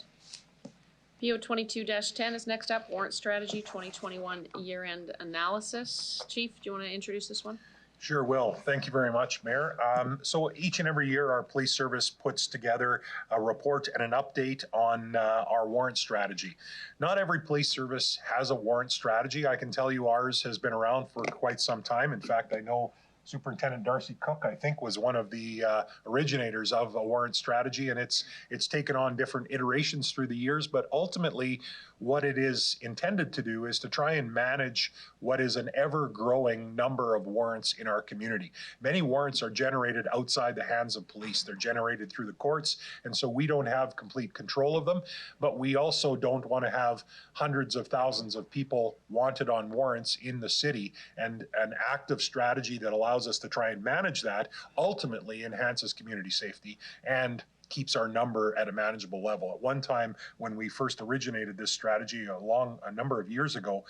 PO 22-10 is next up, warrant strategy 2021 year-end analysis. Chief, do you want to introduce this one? Sure will. Thank you very much, Mayor. So each and every year, our police service puts together a report and an update on our warrant strategy. Not every police service has a warrant strategy. I can tell you ours has been around for quite some time. In fact, I know Superintendent Darcy Cook, I think, was one of the originators of a warrant strategy, and it's taken on different iterations through the years, but ultimately what it is intended to do is to try and manage what is an ever-growing number of warrants in our community. Many warrants are generated outside the hands of police. They're generated through the courts, and so we don't have complete control of them, but we also don't want to have hundreds of thousands of people wanted on warrants in the city, and an active strategy that allows us to try and manage that ultimately enhances community safety and keeps our number at a manageable level. At one time, when we first originated this strategy a number of years ago,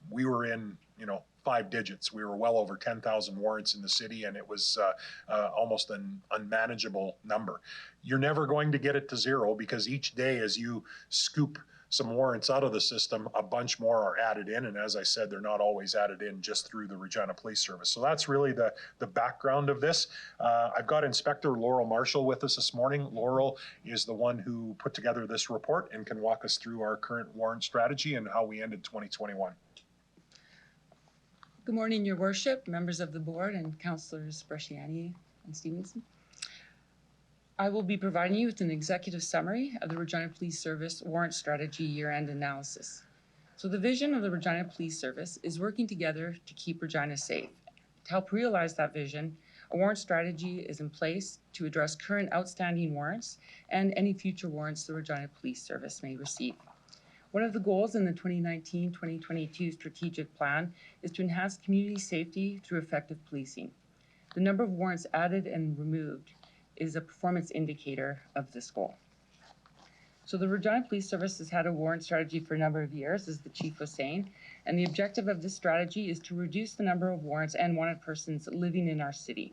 we were in, 5 digits. We were well over 10,000 warrants in the city, and it was almost an unmanageable number. You're never going to get it to zero because each day as you scoop some warrants out of the system, a bunch more are added in. And as I said, they're not always added in just through the Regina Police Service. So that's really the background of this. I've got Inspector Laurel Marshall with us this morning. Laurel is the one who put together this report and can walk us through our current warrant strategy and how we ended 2021. Good morning, Your Worship, members of the board, and Councillors Bresciani and Stevenson. I will be providing you with an executive summary of the Regina Police Service warrant strategy year-end analysis. So the vision of the Regina Police Service is working together to keep Regina safe. To help realize that vision, a warrant strategy is in place to address current outstanding warrants and any future warrants the Regina Police Service may receive. One of the goals in the 2019-2022 strategic plan is to enhance community safety through effective policing. The number of warrants added and removed is a performance indicator of this goal. So the Regina Police Service has had a warrant strategy for a number of years, as the chief was saying, and the objective of this strategy is to reduce the number of warrants and wanted persons living in our city.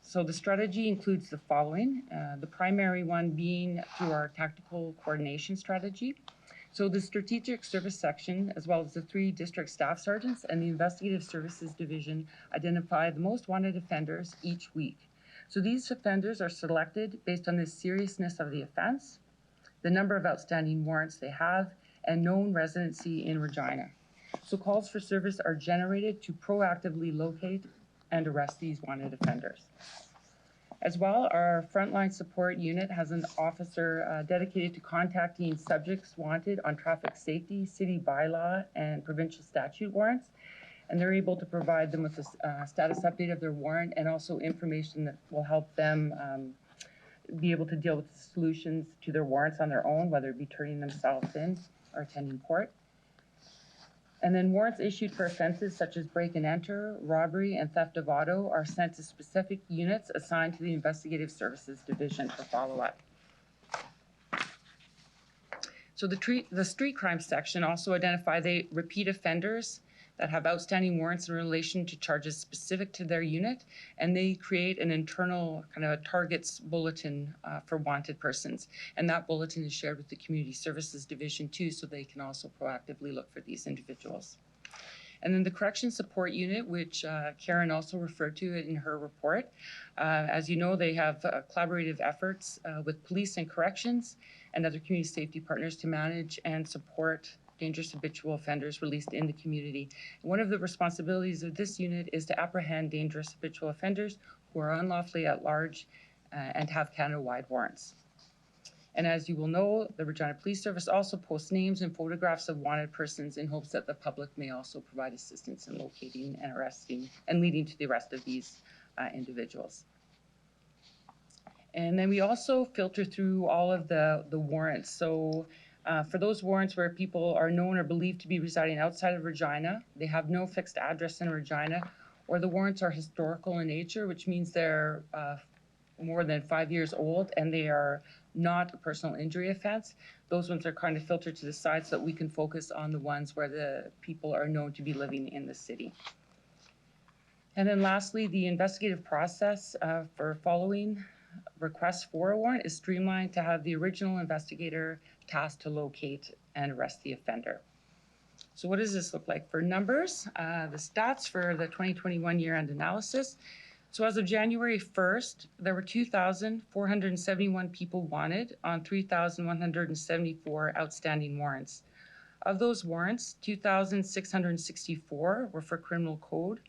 So the strategy includes the following, the primary one being through our tactical coordination strategy. So the strategic service section, as well as the 3 district staff sergeants and the investigative services division, identify the most wanted offenders each week. So these offenders are selected based on the seriousness of the offense, the number of outstanding warrants they have, and known residency in Regina. So calls for service are generated to proactively locate and arrest these wanted offenders. As well, our frontline support unit has an officer dedicated to contacting subjects wanted on traffic safety, city bylaw, and provincial statute warrants. And they're able to provide them with a status update of their warrant and also information that will help them be able to deal with the solutions to their warrants on their own, whether it be turning themselves in or attending court. And then warrants issued for offenses such as break and enter, robbery, and theft of auto are sent to specific units assigned to the Investigative Services Division for follow-up. So the street crime section also identify the repeat offenders that have outstanding warrants in relation to charges specific to their unit, and they create an internal kind of a targets bulletin for wanted persons. And that bulletin is shared with the Community Services Division too, so they can also proactively look for these individuals. And then the Correction Support Unit, which Karen also referred to it in her report. As you know, they have collaborative efforts with police and corrections and other community safety partners to manage and support dangerous habitual offenders released in the community. One of the responsibilities of this unit is to apprehend dangerous habitual offenders who are unlawfully at large and have Canada-wide warrants. And as you will know, the Regina Police Service also posts names and photographs of wanted persons in hopes that the public may also provide assistance in locating and arresting and leading to the arrest of these individuals. And then we also filter through all of the warrants. So for those warrants where people are known or believed to be residing outside of Regina, they have no fixed address in Regina, or the warrants are historical in nature, which means they're more than 5 years old and they are not a personal injury offense. Those ones are kind of filtered to the side so that we can focus on the ones where the people are known to be living in the city. And then lastly, the investigative process for following requests for a warrant is streamlined to have the original investigator tasked to locate and arrest the offender. So what does this look like for numbers? The stats for the 2021 year-end analysis. So as of January 1st, there were 2,471 people wanted on 3,174 outstanding warrants. Of those warrants, 2,664 were for criminal code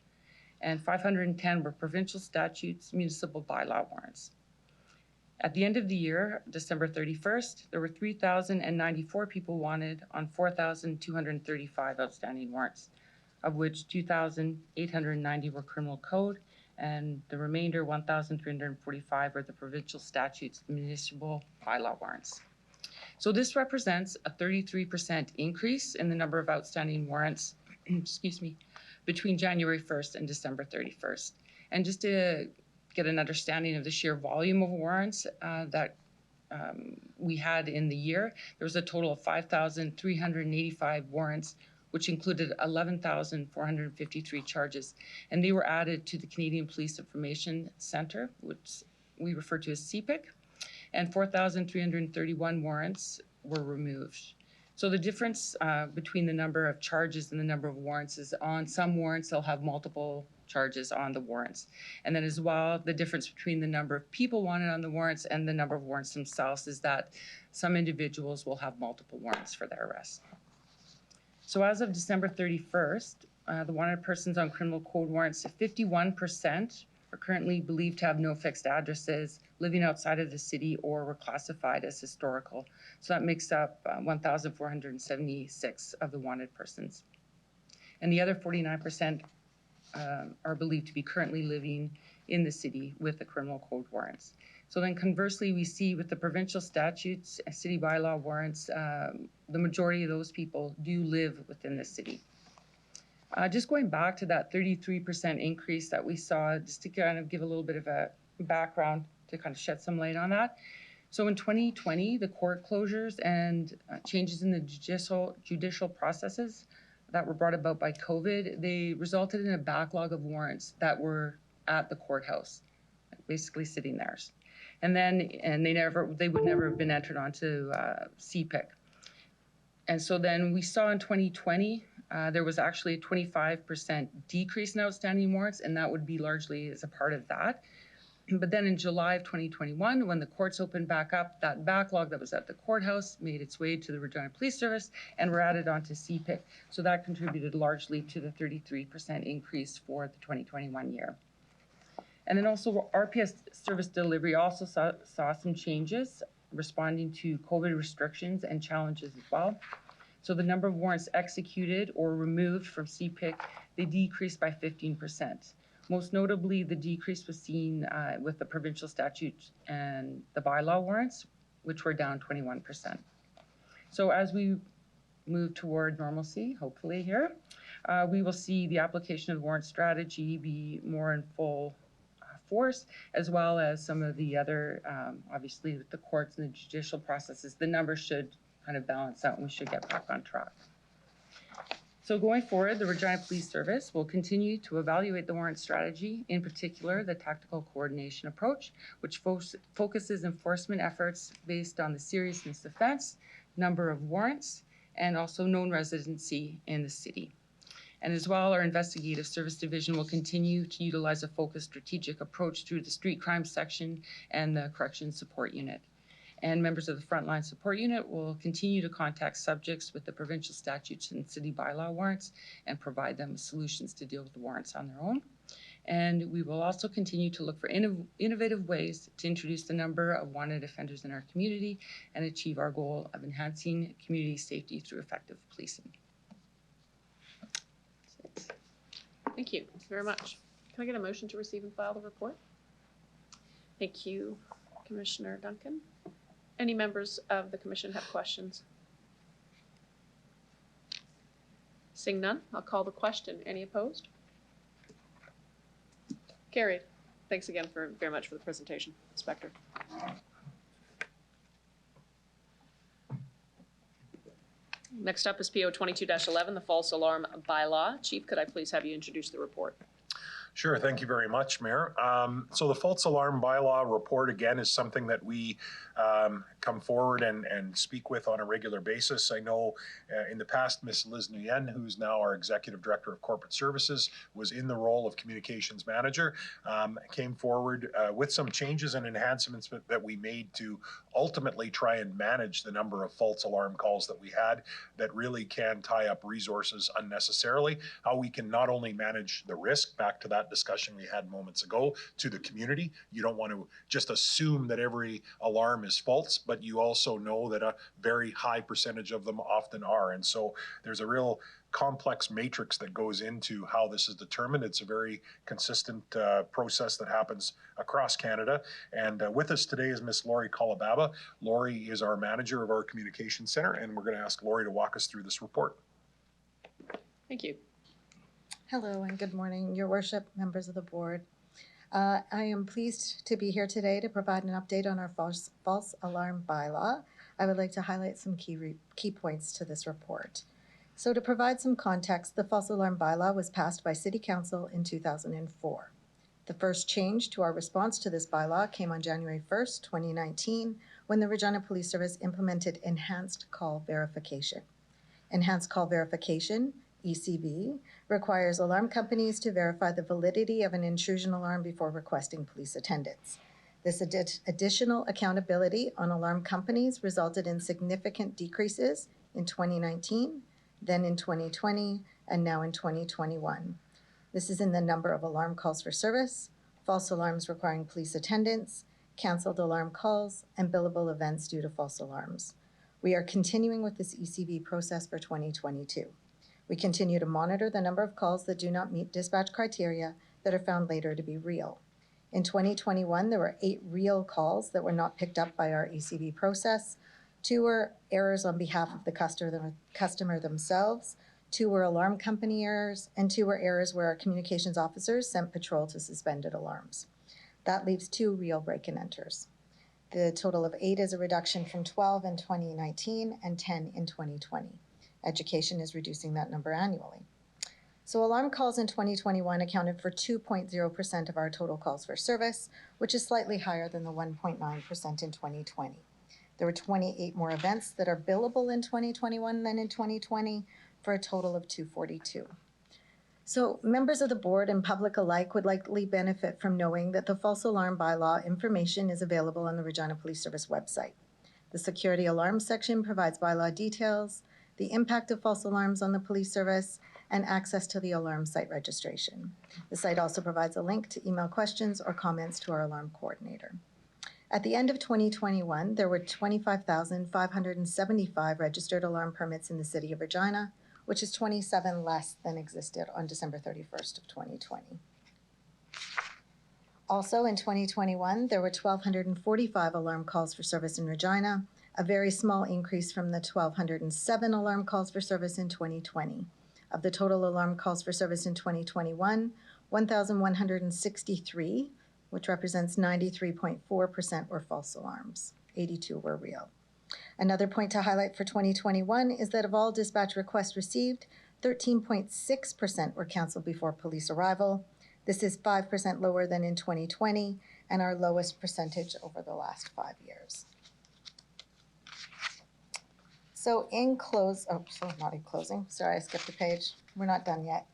and 510 were provincial statutes, municipal bylaw warrants. At the end of the year, December 31st, there were 3,094 people wanted on 4,235 outstanding warrants, of which 2,890 were criminal code and the remainder, 1,345, are the provincial statutes, the municipal bylaw warrants. So this represents a 33% increase in the number of outstanding warrants, between January 1st and December 31st. And just to get an understanding of the sheer volume of warrants that we had in the year, there was a total of 5,385 warrants, which included 11,453 charges. And they were added to the Canadian Police Information Centre, which we refer to as CPIC, and 4,331 warrants were removed. So the difference between the number of charges and the number of warrants is on some warrants, they'll have multiple charges on the warrants. And then as well, the difference between the number of people wanted on the warrants and the number of warrants themselves is that some individuals will have multiple warrants for their arrest. So as of December 31st, the wanted persons on criminal code warrants, 51% are currently believed to have no fixed addresses, living outside of the city, or were classified as historical. So that makes up 1,476 of the wanted persons. And the other 49% are believed to be currently living in the city with the criminal code warrants. So then conversely, we see with the provincial statutes, city bylaw warrants, the majority of those people do live within the city. Just going back to that 33% increase that we saw, just to kind of give a little bit of a background to kind of shed some light on that. So in 2020, the court closures and changes in the judicial processes that were brought about by COVID, they resulted in a backlog of warrants that were at the courthouse, basically sitting there. And they would never have been entered onto CPIC. And so then we saw in 2020, there was actually a 25% decrease in outstanding warrants, and that would be largely as a part of that. But then in July of 2021, when the courts opened back up, that backlog that was at the courthouse made its way to the Regina Police Service and were added onto CPIC. So that contributed largely to the 33% increase for the 2021 year. And then also RPS service delivery also saw some changes responding to COVID restrictions and challenges as well. So the number of warrants executed or removed from CPIC, they decreased by 15%. Most notably, the decrease was seen with the provincial statute and the bylaw warrants, which were down 21%. So as we move toward normalcy, hopefully here, we will see the application of the warrant strategy be more in full force, as well as some of the other, obviously with the courts and the judicial processes, the numbers should kind of balance out and we should get back on track. So going forward, the Regina Police Service will continue to evaluate the warrant strategy, in particular the tactical coordination approach, which focuses enforcement efforts based on the seriousness of offense, number of warrants, and also known residency in the city. And as well, our investigative service division will continue to utilize a focused strategic approach through the street crime section and the corrections support unit. And members of the frontline support unit will continue to contact subjects with the provincial statutes and city bylaw warrants and provide them with solutions to deal with the warrants on their own. And we will also continue to look for innovative ways to introduce the number of wanted offenders in our community and achieve our goal of enhancing community safety through effective policing. Thank you very much. Can I get a motion to receive and file the report? Thank you, Commissioner Duncan. Any members of the commission have questions? Seeing none, I'll call the question. Any opposed? Carried. Thanks again very much for the presentation, Inspector. Next up is PO 22-11, the false alarm bylaw. Chief, could I please have you introduce the report? Sure, thank you very much, Mayor. So the false alarm bylaw report, again, is something that we come forward and speak with on a regular basis. I know in the past, Ms. Liz Nguyen, who's now our Executive Director of Corporate Services, was in the role of Communications Manager, came forward with some changes and enhancements that we made to ultimately try and manage the number of false alarm calls that we had that really can tie up resources unnecessarily. How we can not only manage the risk, back to that discussion we had moments ago, to the community. You don't want to just assume that every alarm is false, but you also know that a very high percentage of them often are. And so there's a real complex matrix that goes into how this is determined. It's a very consistent process that happens across Canada. And with us today is Miss Lori Kolobaba. Lori is our manager of our communications center, and we're going to ask Lori to walk us through this report. Thank you. Hello and good morning, Your Worship, members of the board. I am pleased to be here today to provide an update on our false alarm bylaw. I would like to highlight some key points to this report. So to provide some context, the false alarm bylaw was passed by City Council in 2004. The first change to our response to this bylaw came on January 1st, 2019, when the Regina Police Service implemented enhanced call verification. Enhanced call verification, ECV, requires alarm companies to verify the validity of an intrusion alarm before requesting police attendance. This additional accountability on alarm companies resulted in significant decreases in 2019, then in 2020, and now in 2021. This is in the number of alarm calls for service, false alarms requiring police attendance, canceled alarm calls, and billable events due to false alarms. We are continuing with this ECV process for 2022. We continue to monitor the number of calls that do not meet dispatch criteria that are found later to be real. In 2021, there were 8 real calls that were not picked up by our ECV process. 2 were errors on behalf of the customer themselves, 2 were alarm company errors, and 2 were errors where our communications officers sent patrol to suspended alarms. That leaves 2 real break-in enters. The total of 8 is a reduction from 12 in 2019 and 10 in 2020. Education is reducing that number annually. So alarm calls in 2021 accounted for 2.0% of our total calls for service, which is slightly higher than the 1.9% in 2020. There were 28 more events that are billable in 2021 than in 2020, for a total of 242. So members of the board and public alike would likely benefit from knowing that the false alarm bylaw information is available on the Regina Police Service website. The security alarm section provides bylaw details, the impact of false alarms on the police service, and access to the alarm site registration. The site also provides a link to email questions or comments to our alarm coordinator. At the end of 2021, there were 25,575 registered alarm permits in the city of Regina, which is 27 less than existed on December 31st of 2020. Also in 2021, there were 1,245 alarm calls for service in Regina, a very small increase from the 1,207 alarm calls for service in 2020. Of the total alarm calls for service in 2021, 1,163, which represents 93.4%, were false alarms. 82 were real. Another point to highlight for 2021 is that of all dispatch requests received, 13.6% were canceled before police arrival. This is 5% lower than in 2020 and our lowest percentage over the last 5 years. So not in closing, sorry, I skipped a page. We're not done yet.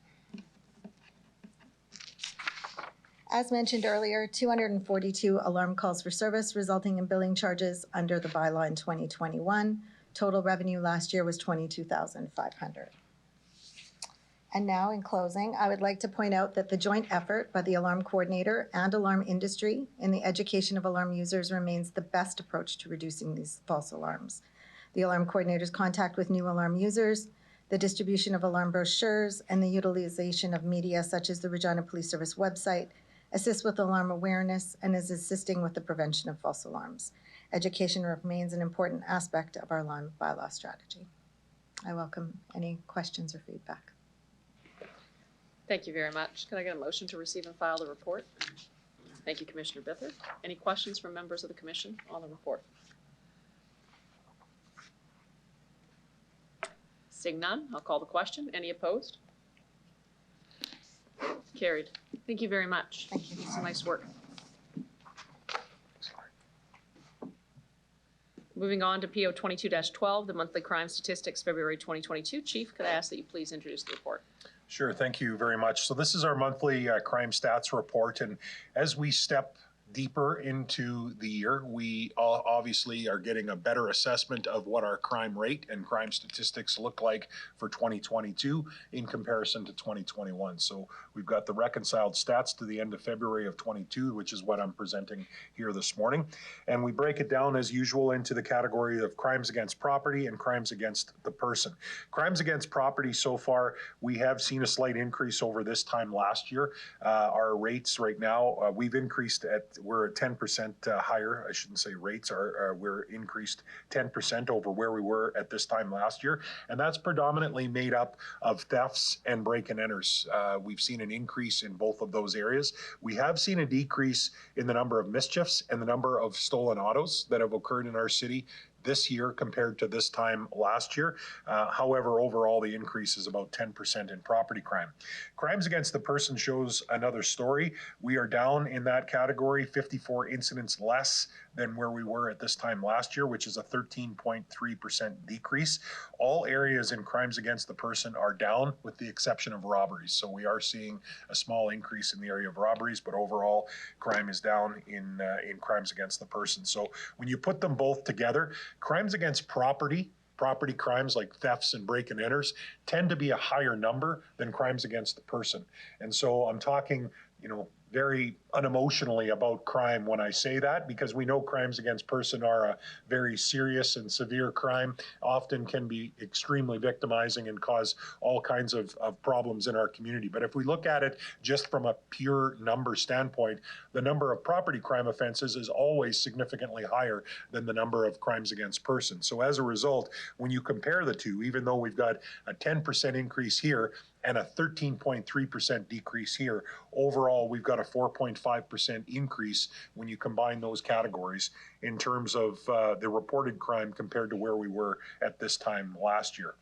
As mentioned earlier, 242 alarm calls for service, resulting in billing charges under the bylaw in 2021. Total revenue last year was $22,500. And now, in closing, I would like to point out that the joint effort by the alarm coordinator and alarm industry in the education of alarm users remains the best approach to reducing these false alarms. The alarm coordinator's contact with new alarm users, the distribution of alarm brochures, and the utilization of media such as the Regina Police Service website assists with alarm awareness and is assisting with the prevention of false alarms. Education remains an important aspect of our alarm bylaw strategy. I welcome any questions or feedback. Thank you very much. Can I get a motion to receive and file the report? Thank you, Commissioner Bitther. Any questions from members of the commission on the report? Seeing none, I'll call the question. Any opposed? Carried. Thank you very much. Thank you. Some nice work. Moving on to PO 22-12, the monthly crime statistics, February 2022. Chief, could I ask that you please introduce the report? Sure, thank you very much. So this is our monthly crime stats report, and as we step deeper into the year, we obviously are getting a better assessment of what our crime rate and crime statistics look like for 2022 in comparison to 2021. So we've got the reconciled stats to the end of February of 22, which is what I'm presenting here this morning. And we break it down as usual into the category of crimes against property and crimes against the person. Crimes against property so far, we have seen a slight increase over this time last year. Our rates right now, we've increased we're at 10% higher. I shouldn't say rates we're increased 10% over where we were at this time last year. And that's predominantly made up of thefts and break and enters. We've seen an increase in both of those areas. We have seen a decrease in the number of mischiefs and the number of stolen autos that have occurred in our city this year compared to this time last year. However, overall, the increase is about 10% in property crime. Crimes against the person shows another story. We are down in that category, 54 incidents less than where we were at this time last year, which is a 13.3% decrease. All areas in crimes against the person are down with the exception of robberies. So we are seeing a small increase in the area of robberies, but overall crime is down in crimes against the person. So when you put them both together, crimes against property crimes like thefts and break and enters tend to be a higher number than crimes against the person. And so I'm talking, very unemotionally about crime when I say that, because we know crimes against person are a very serious and severe crime, often can be extremely victimizing and cause all kinds of problems in our community. But if we look at it just from a pure number standpoint, the number of property crime offenses is always significantly higher than the number of crimes against person. So as a result, when you compare the two, even though we've got a 10% increase here and a 13.3% decrease here, overall we've got a 4.5% increase when you combine those categories in terms of the reported crime compared to where we were at this time last year.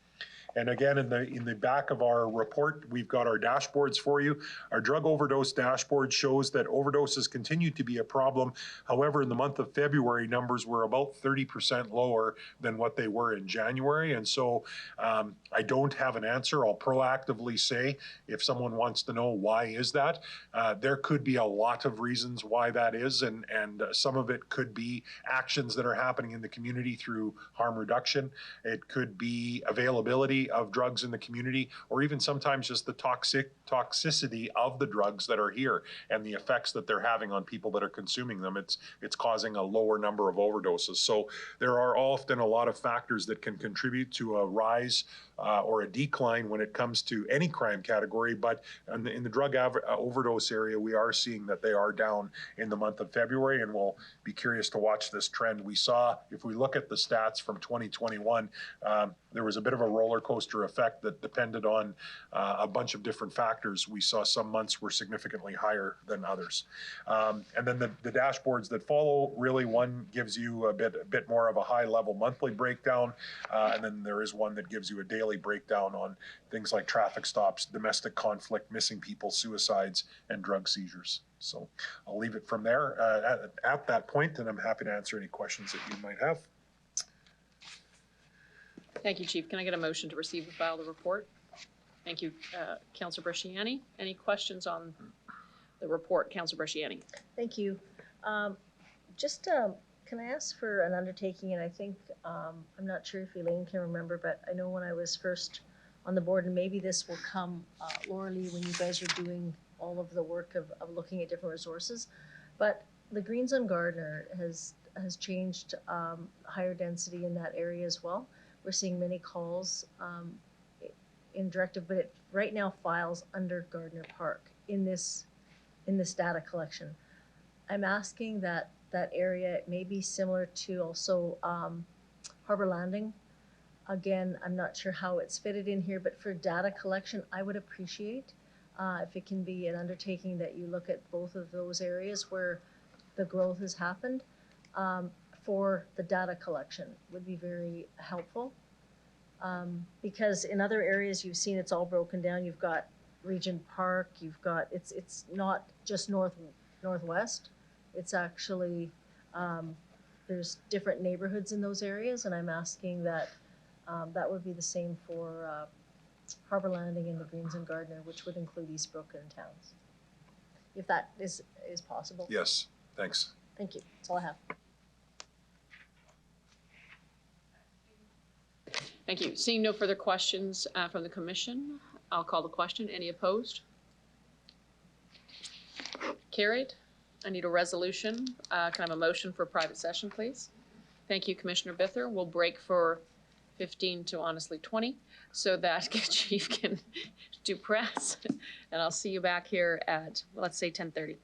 And again, in the back of our report, we've got our dashboards for you. Our drug overdose dashboard shows that overdoses continue to be a problem. However, in the month of February, numbers were about 30% lower than what they were in January. And so I don't have an answer. I'll proactively say, if someone wants to know why is that, there could be a lot of reasons why that is. And some of it could be actions that are happening in the community through harm reduction. It could be availability of drugs in the community, or even sometimes just the toxicity of the drugs that are here and the effects that they're having on people that are consuming them. It's causing a lower number of overdoses. So there are often a lot of factors that can contribute to a rise or a decline when it comes to any crime category. But in the drug overdose area, we are seeing that they are down in the month of February, and we'll be curious to watch this trend. We saw, if we look at the stats from 2021, there was a bit of a roller coaster effect that depended on a bunch of different factors. We saw some months were significantly higher than others. And then the dashboards that follow, really one gives you a bit more of a high level monthly breakdown. And then there is one that gives you a daily breakdown on things like traffic stops, domestic conflict, missing people, suicides, and drug seizures. So I'll leave it from there at that point, and I'm happy to answer any questions that you might have. Thank you, Chief. Can I get a motion to receive and file the report? Thank you, Councillor Bresciani. Any questions on the report. Councillor Bresciani. Thank you. Can I ask for an undertaking? And I think, I'm not sure if Elaine can remember, but I know when I was first on the board, and maybe this will come, Laura Lee, when you guys are doing all of the work of looking at different resources. But the Greens on Gardner has changed, higher density in that area as well. We're seeing many calls in directive, but it right now files under Gardner Park in this data collection. I'm asking that area may be similar to also Harbor Landing. Again, I'm not sure how it's fitted in here, but for data collection, I would appreciate if it can be an undertaking that you look at both of those areas where the growth has happened for the data collection would be very helpful. Because in other areas you've seen it's all broken down. You've got Regent Park, you've got, it's not just northwest. It's actually, there's different neighborhoods in those areas, and I'm asking that that would be the same for Harbor Landing and the Greens and Gardner, which would include East Brooke and Towns. If that is possible. Yes, thanks. Thank you. That's all I have. Thank you. Seeing no further questions from the commission, I'll call the question. Any opposed? Carried. I need a resolution. Can I have a motion for private session, please? Thank you, Commissioner Bither. We'll break for 15 to honestly 20 so that Chief can do press. And I'll see you back here at, well, let's say 10:30.